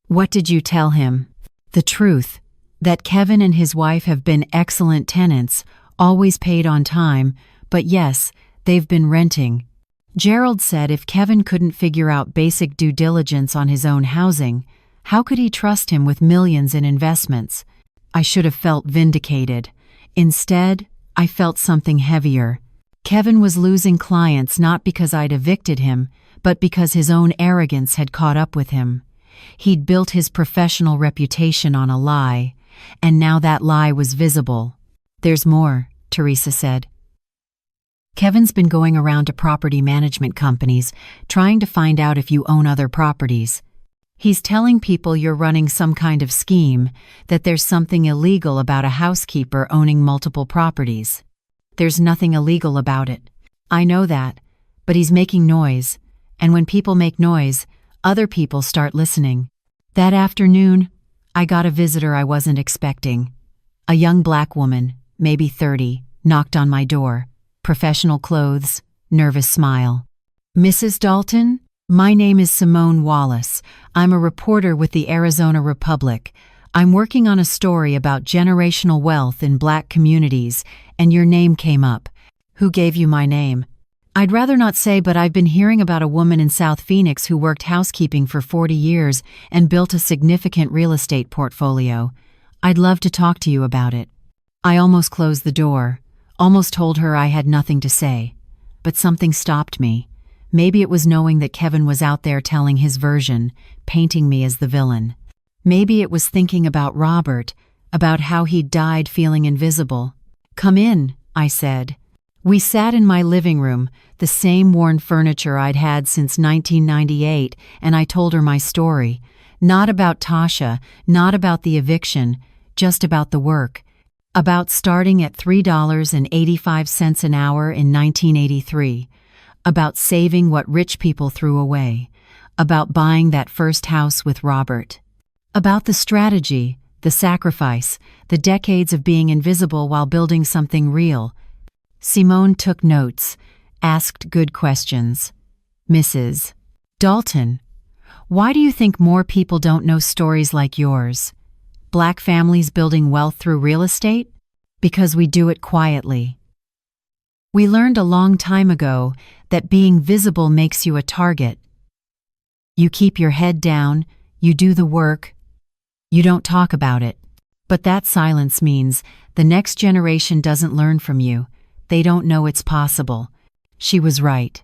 What did you tell him? The truth. That Kevin and his wife have been excellent tenants, always paid on time, but yes, they've been renting. Gerald said if Kevin couldn't figure out basic due diligence on his own housing, how could he trust him with millions in investments? I should have felt vindicated. Instead, I felt something heavier. Kevin was losing clients not because I'd evicted him, but because his own arrogance had caught up with him. He'd built his professional reputation on a lie, and now that lie was visible. There's more, Teresa said. Kevin's been going around to property management companies, trying to find out if you own other properties. He's telling people you're running some kind of scheme, that there's something illegal about a housekeeper owning multiple properties. There's nothing illegal about it. I know that, but he's making noise, and when people make noise, other people start listening. That afternoon, I got a visitor I wasn't expecting. A young black woman, maybe 30, knocked on my door. Professional clothes, nervous smile. Mrs. Dalton, my name is Simone Wallace. I'm a reporter with the Arizona Republic. I'm working on a story about generational wealth in black communities, and your name came up. Who gave you my name? I'd rather not say, but I've been hearing about a woman in South Phoenix who worked housekeeping for 40 years and built a significant real estate portfolio. I'd love to talk to you about it. I almost closed the door, almost told her I had nothing to say. But something stopped me. Maybe it was knowing that Kevin was out there telling his version, painting me as the villain. Maybe it was thinking about Robert, about how he'd died feeling invisible. Come in, I said. We sat in my living room, the same worn furniture I'd had since 1998, and I told her my story. Not about Tasha, not about the eviction, just about the work. About starting at $3.85 an hour in 1983. About saving what rich people threw away. About buying that first house with Robert. About the strategy, the sacrifice, the decades of being invisible while building something real. Simone took notes, asked good questions. Mrs. Dalton, why do you think more people don't know stories like yours? Black families building wealth through real estate? Because we do it quietly. We learned a long time ago that being visible makes you a target. You keep your head down, you do the work, you don't talk about it. But that silence means the next generation doesn't learn from you. They don't know it's possible. She was right.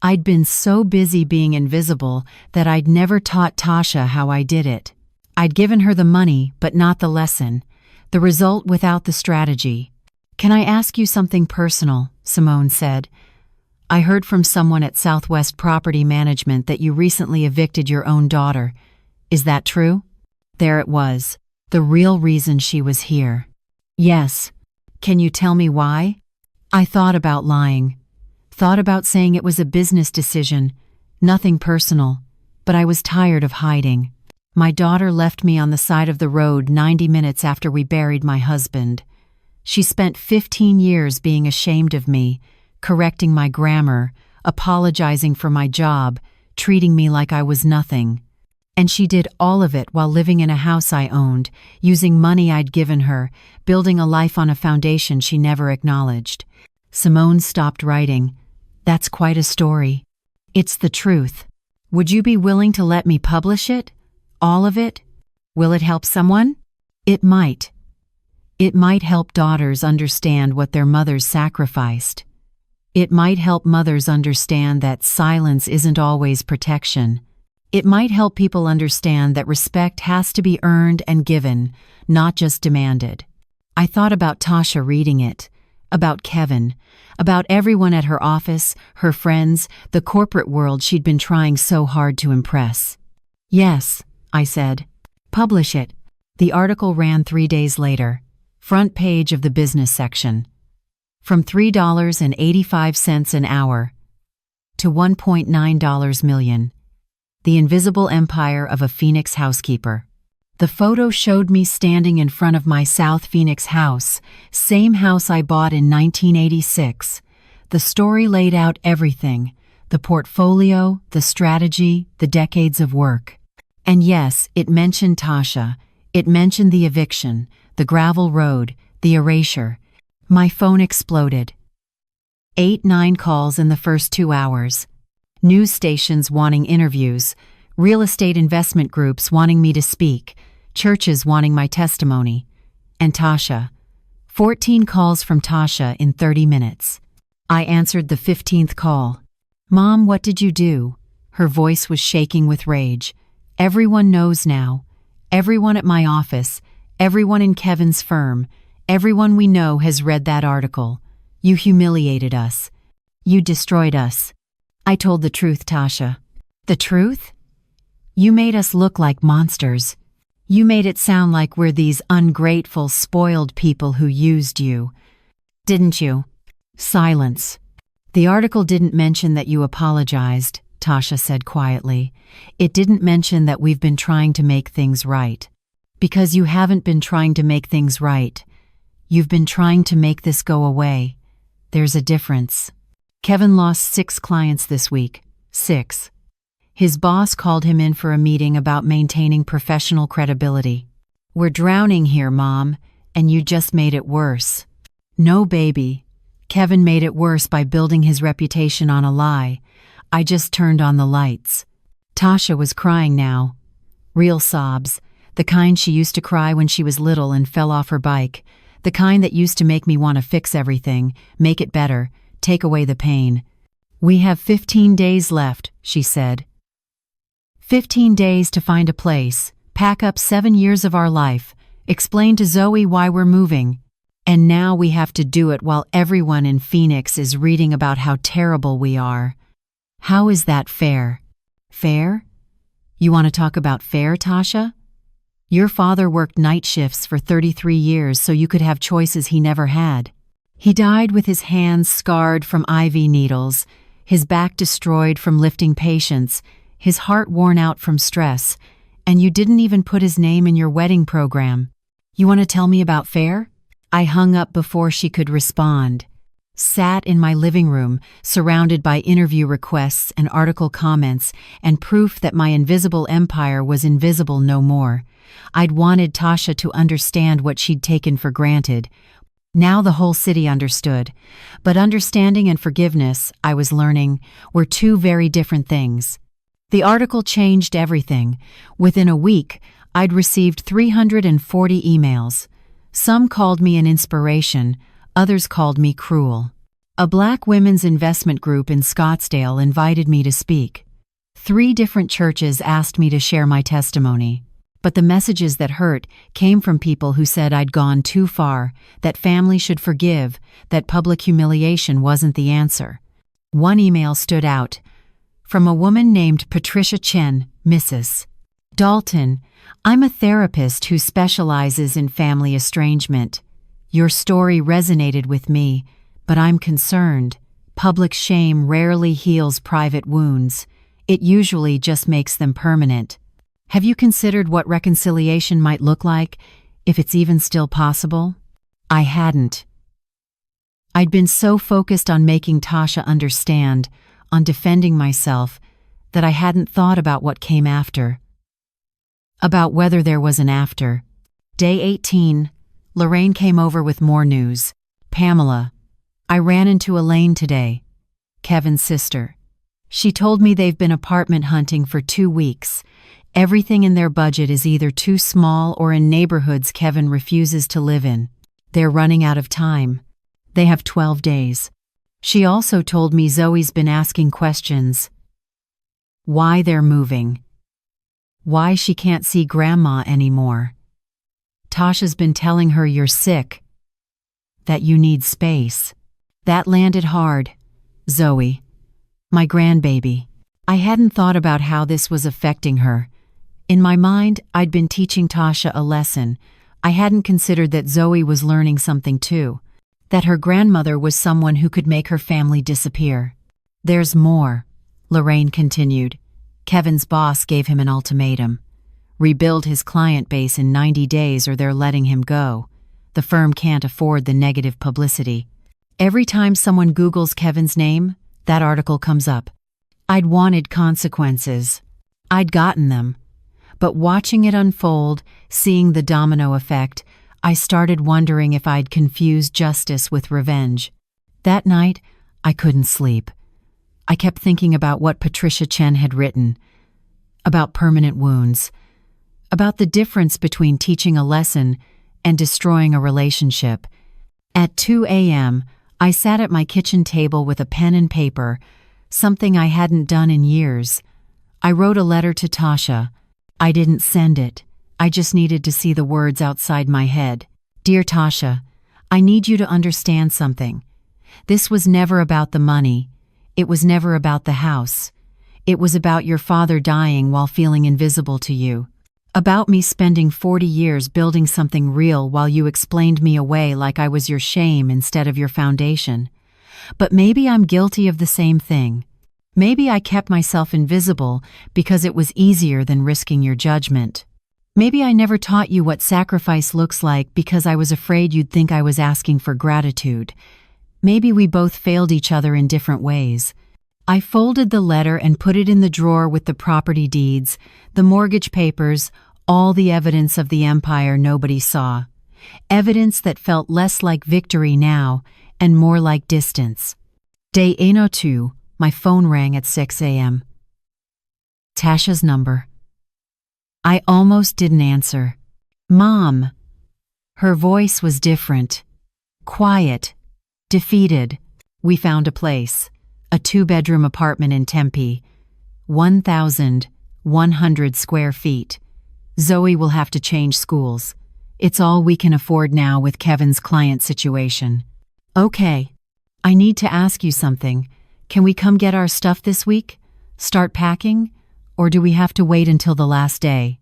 I'd been so busy being invisible that I'd never taught Tasha how I did it. I'd given her the money, but not the lesson. The result without the strategy. Can I ask you something personal? Simone said. I heard from someone at Southwest Property Management that you recently evicted your own daughter. Is that true? There it was. The real reason she was here. Yes. Can you tell me why? I thought about lying. Thought about saying it was a business decision. Nothing personal. But I was tired of hiding. My daughter left me on the side of the road 90 minutes after we buried my husband. She spent 15 years being ashamed of me, correcting my grammar, apologizing for my job, treating me like I was nothing. And she did all of it while living in a house I owned, using money I'd given her, building a life on a foundation she never acknowledged. Simone stopped writing. That's quite a story. It's the truth. Would you be willing to let me publish it? All of it? Will it help someone? It might. It might help daughters understand what their mothers sacrificed. It might help mothers understand that silence isn't always protection. It might help people understand that respect has to be earned and given, not just demanded. I thought about Tasha reading it, about Kevin, about everyone at her office, her friends, the corporate world she'd been trying so hard to impress. Yes, I said. Publish it. The article ran 3 days later. Front page of the business section. From $3.85 an hour to $1.9 million. The Invisible Empire of a Phoenix Housekeeper. The photo showed me standing in front of my South Phoenix house, same house I bought in 1986. The story laid out everything, the portfolio, the strategy, the decades of work. And yes, it mentioned Tasha. It mentioned the eviction, the gravel road, the erasure. My phone exploded. 8-9 calls in the first 2 hours. News stations wanting interviews, real estate investment groups wanting me to speak, churches wanting my testimony. And Tasha. 14 calls from Tasha in 30 minutes. I answered the 15th call. Mom, what did you do? Her voice was shaking with rage. Everyone knows now. Everyone at my office, everyone in Kevin's firm, everyone we know has read that article. You humiliated us. You destroyed us. I told the truth, Tasha. The truth? You made us look like monsters. You made it sound like we're these ungrateful, spoiled people who used you. Didn't you? Silence. The article didn't mention that you apologized, Tasha said quietly. It didn't mention that we've been trying to make things right. Because you haven't been trying to make things right. You've been trying to make this go away. There's a difference. Kevin lost 6 clients this week. 6. His boss called him in for a meeting about maintaining professional credibility. We're drowning here, Mom, and you just made it worse. No, baby. Kevin made it worse by building his reputation on a lie. I just turned on the lights. Tasha was crying now. Real sobs. The kind she used to cry when she was little and fell off her bike. The kind that used to make me want to fix everything, make it better, take away the pain. We have 15 days left, she said. 15 days to find a place, pack up 7 years of our life, explain to Zoe why we're moving. And now we have to do it while everyone in Phoenix is reading about how terrible we are. How is that fair? Fair? You want to talk about fair, Tasha? Your father worked night shifts for 33 years so you could have choices he never had. He died with his hands scarred from IV needles, his back destroyed from lifting patients, his heart worn out from stress, and you didn't even put his name in your wedding program. You want to tell me about fair? I hung up before she could respond. Sat in my living room, surrounded by interview requests and article comments and proof that my invisible empire was invisible no more. I'd wanted Tasha to understand what she'd taken for granted. Now the whole city understood. But understanding and forgiveness, I was learning, were 2 very different things. The article changed everything. Within a week, I'd received 340 emails. Some called me an inspiration, others called me cruel. A Black women's investment group in Scottsdale invited me to speak. 3 different churches asked me to share my testimony. But the messages that hurt came from people who said I'd gone too far, that family should forgive, that public humiliation wasn't the answer. One email stood out. From a woman named Patricia Chen, Mrs. Dalton, I'm a therapist who specializes in family estrangement. Your story resonated with me, but I'm concerned. Public shame rarely heals private wounds. It usually just makes them permanent. Have you considered what reconciliation might look like, if it's even still possible? I hadn't. I'd been so focused on making Tasha understand, on defending myself, that I hadn't thought about what came after. About whether there was an after. Day 18, Lorraine came over with more news. Pamela, I ran into Elaine today, Kevin's sister. She told me they've been apartment hunting for 2 weeks. Everything in their budget is either too small or in neighborhoods Kevin refuses to live in. They're running out of time. They have 12 days. She also told me Zoe's been asking questions. Why they're moving. Why she can't see Grandma anymore. Tasha's been telling her you're sick. That you need space. That landed hard. Zoe. My grandbaby. I hadn't thought about how this was affecting her. In my mind, I'd been teaching Tasha a lesson. I hadn't considered that Zoe was learning something too. That her grandmother was someone who could make her family disappear. There's more, Lorraine continued. Kevin's boss gave him an ultimatum. Rebuild his client base in 90 days or they're letting him go. The firm can't afford the negative publicity. Every time someone Googles Kevin's name, that article comes up. I'd wanted consequences. I'd gotten them. But watching it unfold, seeing the domino effect, I started wondering if I'd confused justice with revenge. That night, I couldn't sleep. I kept thinking about what Patricia Chen had written, about permanent wounds, about the difference between teaching a lesson and destroying a relationship. At 2 a.m., I sat at my kitchen table with a pen and paper, something I hadn't done in years. I wrote a letter to Tasha. I didn't send it. I just needed to see the words outside my head. Dear Tasha, I need you to understand something. This was never about the money. It was never about the house. It was about your father dying while feeling invisible to you. About me spending 40 years building something real while you explained me away like I was your shame instead of your foundation. But maybe I'm guilty of the same thing. Maybe I kept myself invisible because it was easier than risking your judgment. Maybe I never taught you what sacrifice looks like because I was afraid you'd think I was asking for gratitude. Maybe we both failed each other in different ways. I folded the letter and put it in the drawer with the property deeds, the mortgage papers, all the evidence of the empire nobody saw. Evidence that felt less like victory now and more like distance. Day 802, my phone rang at 6 a.m. Tasha's number. I almost didn't answer. Mom. Her voice was different. Quiet. Defeated. We found a place. A 2-bedroom apartment in Tempe. 1,100 square feet. Zoe will have to change schools. It's all we can afford now with Kevin's client situation. Okay. I need to ask you something. Can we come get our stuff this week? Start packing? Or do we have to wait until the last day?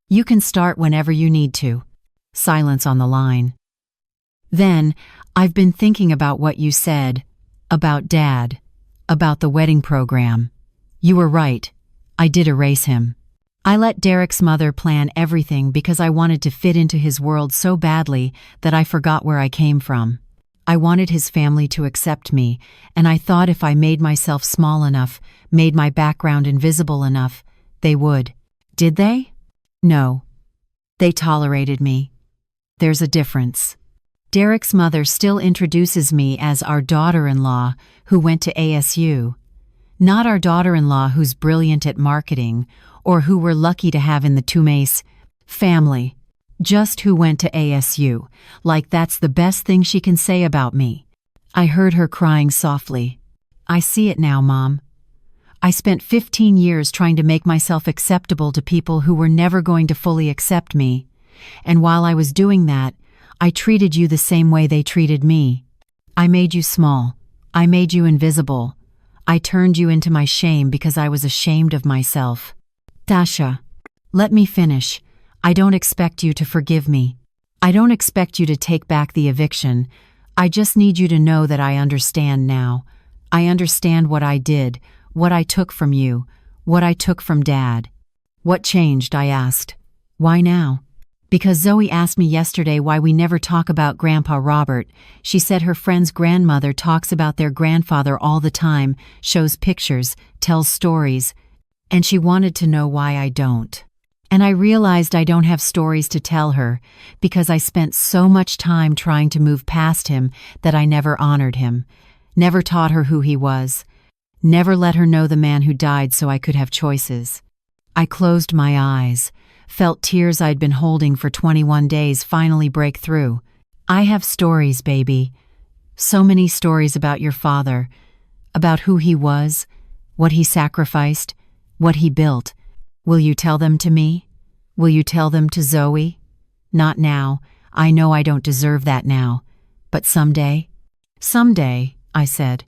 You can start whenever you need to. Silence on the line. Then, I've been thinking about what you said. About Dad. About the wedding program. You were right. I did erase him. I let Derek's mother plan everything because I wanted to fit into his world so badly that I forgot where I came from. I wanted his family to accept me, and I thought if I made myself small enough, made my background invisible enough, they would. Did they? No. They tolerated me. There's a difference. Derek's mother still introduces me as our daughter-in-law who went to ASU. Not our daughter-in-law who's brilliant at marketing or who we're lucky to have in the Tumes family. Just who went to ASU, like that's the best thing she can say about me. I heard her crying softly. I see it now, Mom. I spent 15 years trying to make myself acceptable to people who were never going to fully accept me. And while I was doing that, I treated you the same way they treated me. I made you small. I made you invisible. I turned you into my shame because I was ashamed of myself. Tasha, let me finish. I don't expect you to forgive me. I don't expect you to take back the eviction. I just need you to know that I understand now. I understand what I did, what I took from you, what I took from Dad. What changed, I asked. Why now? Because Zoe asked me yesterday why we never talk about Grandpa Robert. She said her friend's grandmother talks about their grandfather all the time, shows pictures, tells stories. And she wanted to know why I don't. And I realized I don't have stories to tell her because I spent so much time trying to move past him that I never honored him, never taught her who he was, never let her know the man who died so I could have choices. I closed my eyes, felt tears I'd been holding for 21 days finally break through. I have stories, baby. So many stories about your father, about who he was, what he sacrificed, what he built. Will you tell them to me? Will you tell them to Zoe? Not now. I know I don't deserve that now. But someday? Someday, I said.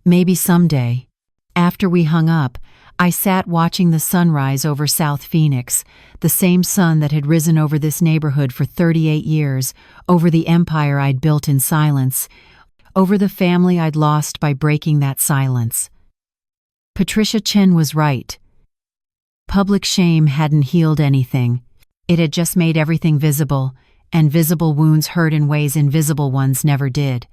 Maybe someday. After we hung up, I sat watching the sunrise over South Phoenix, the same sun that had risen over this neighborhood for 38 years, over the empire I'd built in silence, over the family I'd lost by breaking that silence. Patricia Chen was right. Public shame hadn't healed anything. It had just made everything visible, and visible wounds hurt in ways invisible ones never did.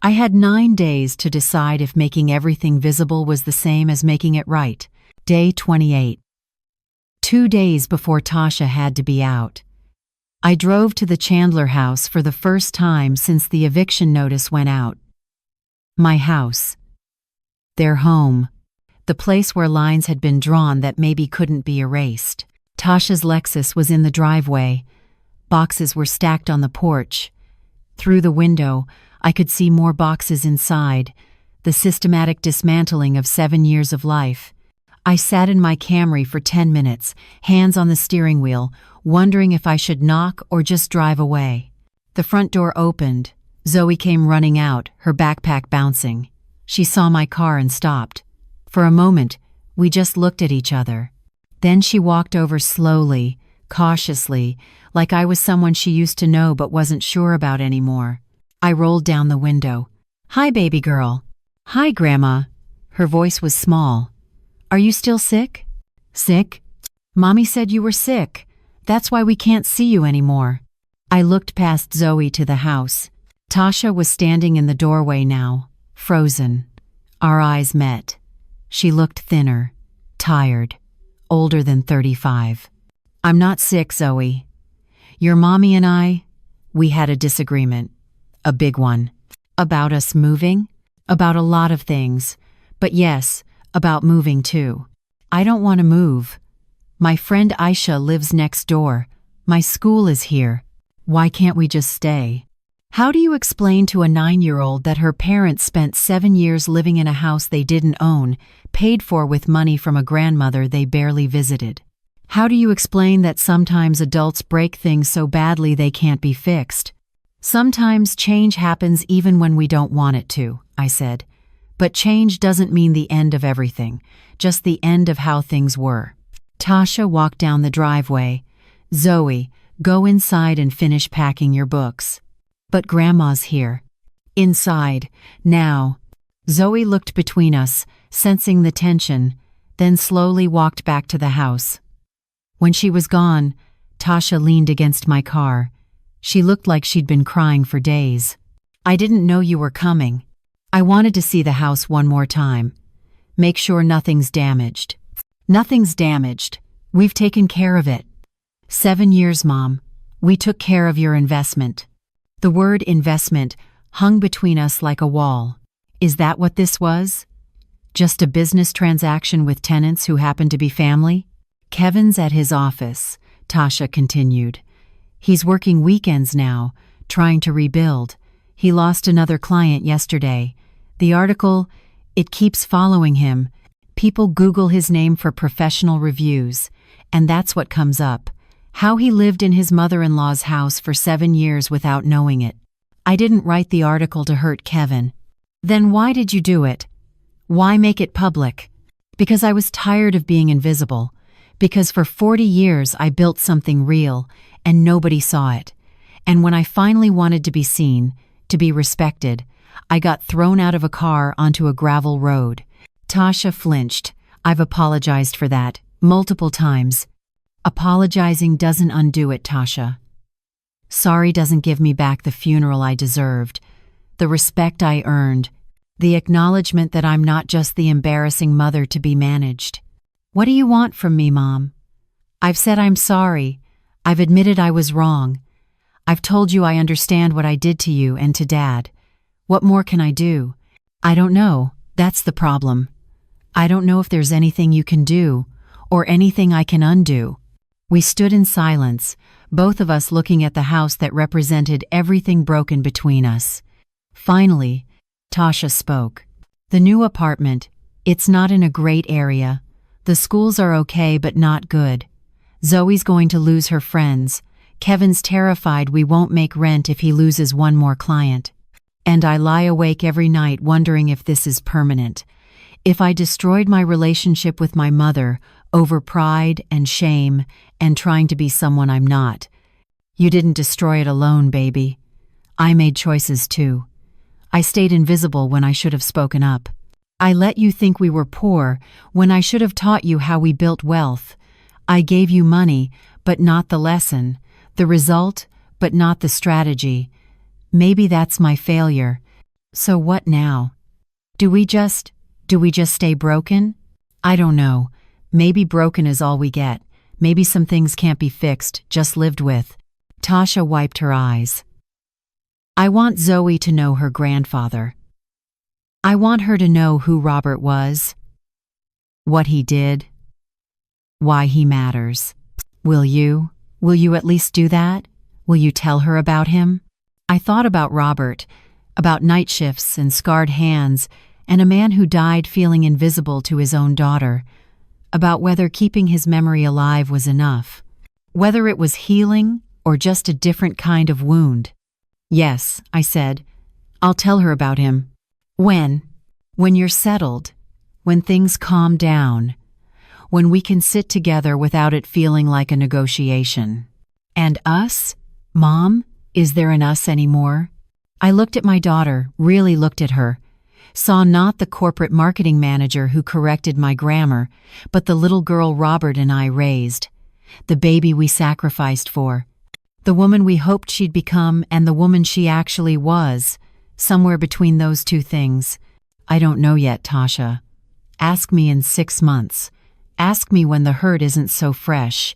I had 9 days to decide if making everything visible was the same as making it right. Day 28. 2 days before Tasha had to be out. I drove to the Chandler house for the first time since the eviction notice went out. My house. Their home. The place where lines had been drawn that maybe couldn't be erased. Tasha's Lexus was in the driveway. Boxes were stacked on the porch. Through the window, I could see more boxes inside, the systematic dismantling of 7 years of life. I sat in my Camry for 10 minutes, hands on the steering wheel, wondering if I should knock or just drive away. The front door opened. Zoe came running out, her backpack bouncing. She saw my car and stopped. For a moment, we just looked at each other. Then she walked over slowly, cautiously, like I was someone she used to know but wasn't sure about anymore. I rolled down the window. "Hi, baby girl." "Hi, Grandma." Her voice was small. "Are you still sick?" "Sick? Mommy said you were sick. That's why we can't see you anymore." I looked past Zoe to the house. Tasha was standing in the doorway now, frozen. Our eyes met. She looked thinner, tired, older than 35. "I'm not sick, Zoe. Your mommy and we had a disagreement. A big one. About us moving? About a lot of things. But yes, about moving too. I don't want to move. My friend Aisha lives next door. My school is here. Why can't we just stay?" How do you explain to a 9-year-old that her parents spent 7 years living in a house they didn't own, paid for with money from a grandmother they barely visited? How do you explain that sometimes adults break things so badly they can't be fixed? "Sometimes change happens even when we don't want it to," I said. "But change doesn't mean the end of everything, just the end of how things were." Tasha walked down the driveway. "Zoe, go inside and finish packing your books." "But Grandma's here." "Inside, now." Zoe looked between us, sensing the tension, then slowly walked back to the house. When she was gone, Tasha leaned against my car. She looked like she'd been crying for days. "I didn't know you were coming. I wanted to see the house one more time. Make sure nothing's damaged." "Nothing's damaged. We've taken care of it." 7 years, Mom. We took care of your investment." The word investment hung between us like a wall. Is that what this was? Just a business transaction with tenants who happened to be family? "Kevin's at his office," Tasha continued. "He's working weekends now, trying to rebuild. He lost another client yesterday. The article, it keeps following him. People Google his name for professional reviews, and that's what comes up. How he lived in his mother-in-law's house for 7 years without knowing it. I didn't write the article to hurt Kevin." "Then why did you do it? Why make it public?" "Because I was tired of being invisible. Because for 40 years I built something real, and nobody saw it. And when I finally wanted to be seen, to be respected, I got thrown out of a car onto a gravel road." Tasha flinched. "I've apologized for that, multiple times." "Apologizing doesn't undo it, Tasha. Sorry doesn't give me back the funeral I deserved, the respect I earned, the acknowledgement that I'm not just the embarrassing mother to be managed." What do you want from me, Mom? I've said I'm sorry. I've admitted I was wrong. I've told you I understand what I did to you and to Dad. What more can I do? I don't know. That's the problem. I don't know if there's anything you can do, or anything I can undo. We stood in silence, both of us looking at the house that represented everything broken between us. Finally, Tasha spoke. The new apartment, it's not in a great area. The schools are okay but not good. Zoe's going to lose her friends. Kevin's terrified we won't make rent if he loses one more client. And I lie awake every night wondering if this is permanent. If I destroyed my relationship with my mother over pride and shame and trying to be someone I'm not. You didn't destroy it alone, baby. I made choices too. I stayed invisible when I should have spoken up. I let you think we were poor when I should have taught you how we built wealth. I gave you money, but not the lesson, the result, but not the strategy. Maybe that's my failure. So what now? Do we just stay broken? I don't know. Maybe broken is all we get. Maybe some things can't be fixed, just lived with. Tasha wiped her eyes. I want Zoe to know her grandfather. I want her to know who Robert was, what he did, why he matters. Will you? Will you at least do that? Will you tell her about him? I thought about Robert, about night shifts and scarred hands, and a man who died feeling invisible to his own daughter, about whether keeping his memory alive was enough, whether it was healing or just a different kind of wound. Yes, I said, I'll tell her about him. When? When you're settled, when things calm down, when we can sit together without it feeling like a negotiation. And us? Mom, is there an us anymore? I looked at my daughter, really looked at her, saw not the corporate marketing manager who corrected my grammar, but the little girl Robert and I raised, the baby we sacrificed for, the woman we hoped she'd become and the woman she actually was, somewhere between those two things. I don't know yet, Tasha. Ask me in 6 months. Ask me when the hurt isn't so fresh.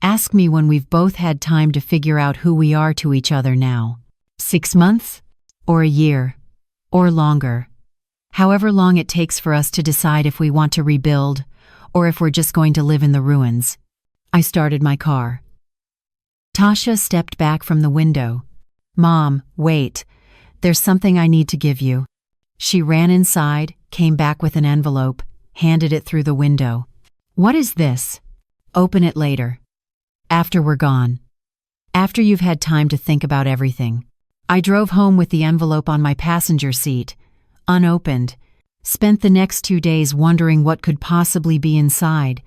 Ask me when we've both had time to figure out who we are to each other now. 6 months? Or a year? Or longer? However long it takes for us to decide if we want to rebuild, or if we're just going to live in the ruins. I started my car. Tasha stepped back from the window. Mom, wait. There's something I need to give you. She ran inside, came back with an envelope, handed it through the window. What is this? Open it later. After we're gone. After you've had time to think about everything. I drove home with the envelope on my passenger seat, unopened. Spent the next 2 days wondering what could possibly be inside.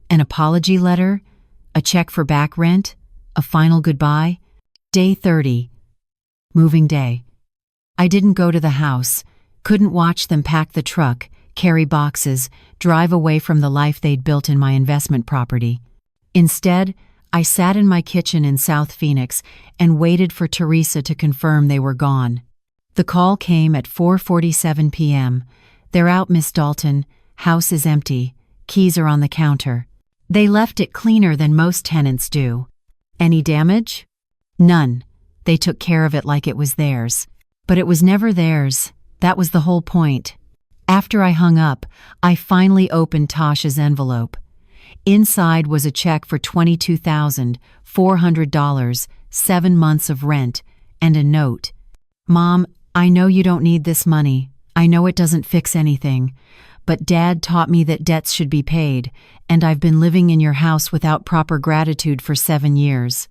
An apology letter? A check for back rent? A final goodbye? Day 30. Moving day. I didn't go to the house, couldn't watch them pack the truck, carry boxes, drive away from the life they'd built in my investment property. Instead, I sat in my kitchen in South Phoenix and waited for Teresa to confirm they were gone. The call came at 4:47 p.m. They're out, Miss Dalton. House is empty. Keys are on the counter. They left it cleaner than most tenants do. Any damage? None. They took care of it like it was theirs. But it was never theirs. That was the whole point. After I hung up, I finally opened Tasha's envelope. Inside was a check for $22,400, 7 months of rent, and a note. Mom, I know you don't need this money. I know it doesn't fix anything. But Dad taught me that debts should be paid, and I've been living in your house without proper gratitude for 7 years.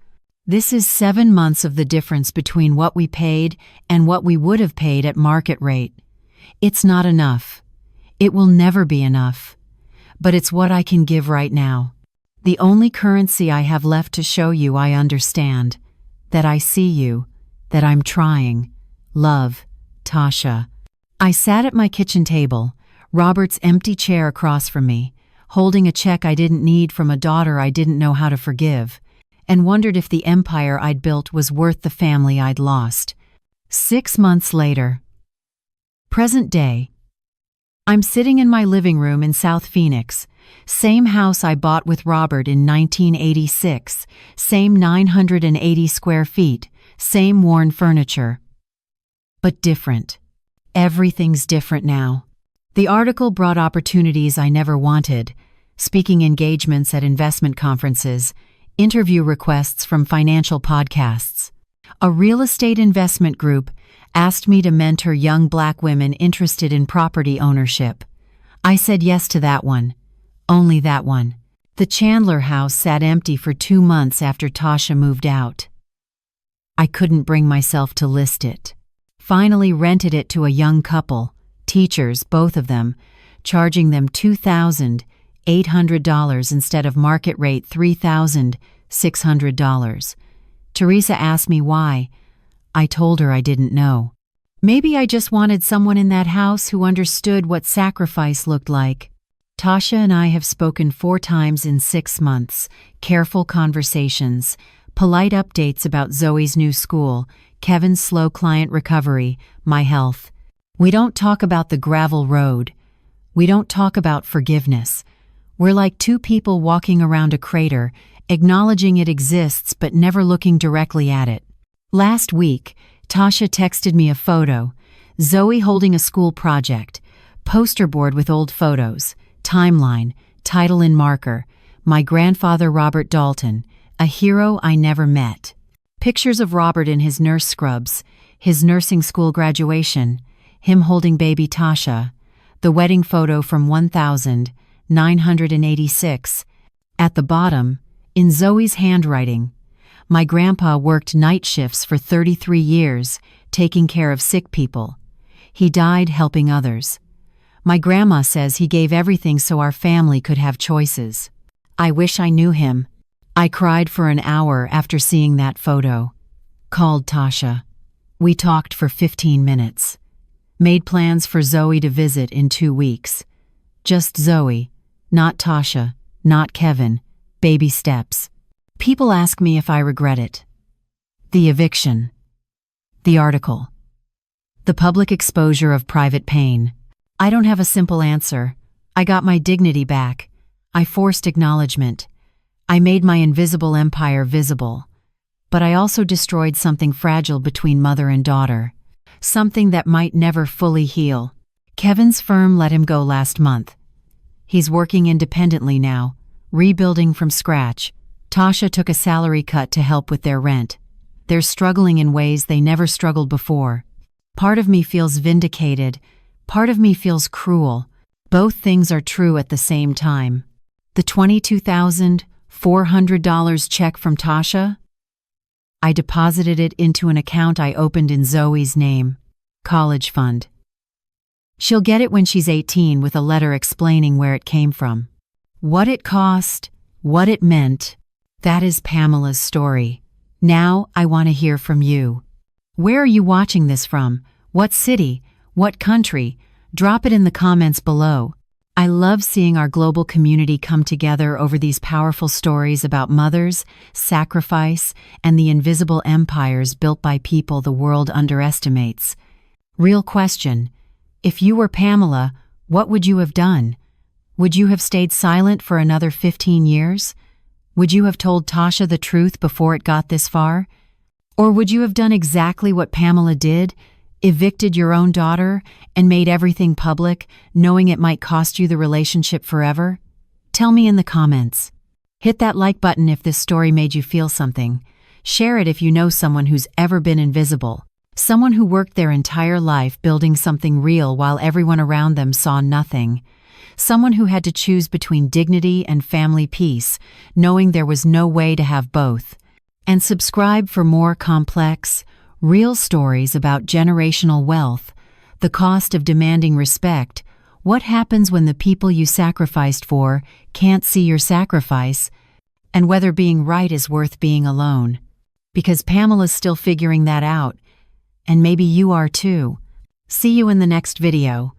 This is 7 months of the difference between what we paid and what we would have paid at market rate. It's not enough. It will never be enough. But it's what I can give right now. The only currency I have left to show you I understand. That I see you. That I'm trying. Love, Tasha. I sat at my kitchen table, Robert's empty chair across from me, holding a check I didn't need from a daughter I didn't know how to forgive, and wondered if the empire I'd built was worth the family I'd lost. 6 months later. Present day. I'm sitting in my living room in South Phoenix. Same house I bought with Robert in 1986. Same 980 square feet. Same worn furniture. But different. Everything's different now. The article brought opportunities I never wanted. Speaking engagements at investment conferences. Interview requests from financial podcasts. A real estate investment group asked me to mentor young Black women interested in property ownership. I said yes to that one. Only that one. The Chandler house sat empty for 2 months after Tasha moved out. I couldn't bring myself to list it. Finally rented it to a young couple, teachers, both of them, charging them $2,800 instead of market rate $3,600. Teresa asked me why. I told her I didn't know. Maybe I just wanted someone in that house who understood what sacrifice looked like. Tasha and I have spoken 4 times in 6 months. Careful conversations, polite updates about Zoe's new school, Kevin's slow client recovery, my health. We don't talk about the gravel road. We don't talk about forgiveness. We're like 2 people walking around a crater, acknowledging it exists but never looking directly at it. Last week, Tasha texted me a photo, Zoe holding a school project, poster board with old photos, timeline, title in marker, my grandfather Robert Dalton, a hero I never met. Pictures of Robert in his nurse scrubs, his nursing school graduation, him holding baby Tasha, the wedding photo from 1986. At the bottom, in Zoe's handwriting, my grandpa worked night shifts for 33 years, taking care of sick people. He died helping others. My grandma says he gave everything so our family could have choices. I wish I knew him. I cried for an hour after seeing that photo. Called Tasha. We talked for 15 minutes. Made plans for Zoe to visit in 2 weeks. Just Zoe, not Tasha, not Kevin. Baby steps. People ask me if I regret it. The eviction. The article. The public exposure of private pain. I don't have a simple answer. I got my dignity back. I forced acknowledgement. I made my invisible empire visible. But I also destroyed something fragile between mother and daughter. Something that might never fully heal. Kevin's firm let him go last month. He's working independently now, rebuilding from scratch. Tasha took a salary cut to help with their rent. They're struggling in ways they never struggled before. Part of me feels vindicated. Part of me feels cruel. Both things are true at the same time. The $22,400 check from Tasha? I deposited it into an account I opened in Zoe's name, college fund. She'll get it when she's 18 with a letter explaining where it came from. What it cost, what it meant. That is Pamela's story. Now I want to hear from you. Where are you watching this from? What city? What country? Drop it in the comments below. I love seeing our global community come together over these powerful stories about mothers, sacrifice, and the invisible empires built by people the world underestimates. Real question. If you were Pamela, what would you have done? Would you have stayed silent for another 15 years? Would you have told Tasha the truth before it got this far? Or would you have done exactly what Pamela did, evicted your own daughter, and made everything public, knowing it might cost you the relationship forever? Tell me in the comments. Hit that like button if this story made you feel something. Share it if you know someone who's ever been invisible. Someone who worked their entire life building something real while everyone around them saw nothing. Someone who had to choose between dignity and family peace, knowing there was no way to have both. And subscribe for more complex, real stories about generational wealth, the cost of demanding respect, what happens when the people you sacrificed for can't see your sacrifice, and whether being right is worth being alone. Because Pamela's still figuring that out, and maybe you are too. See you in the next video.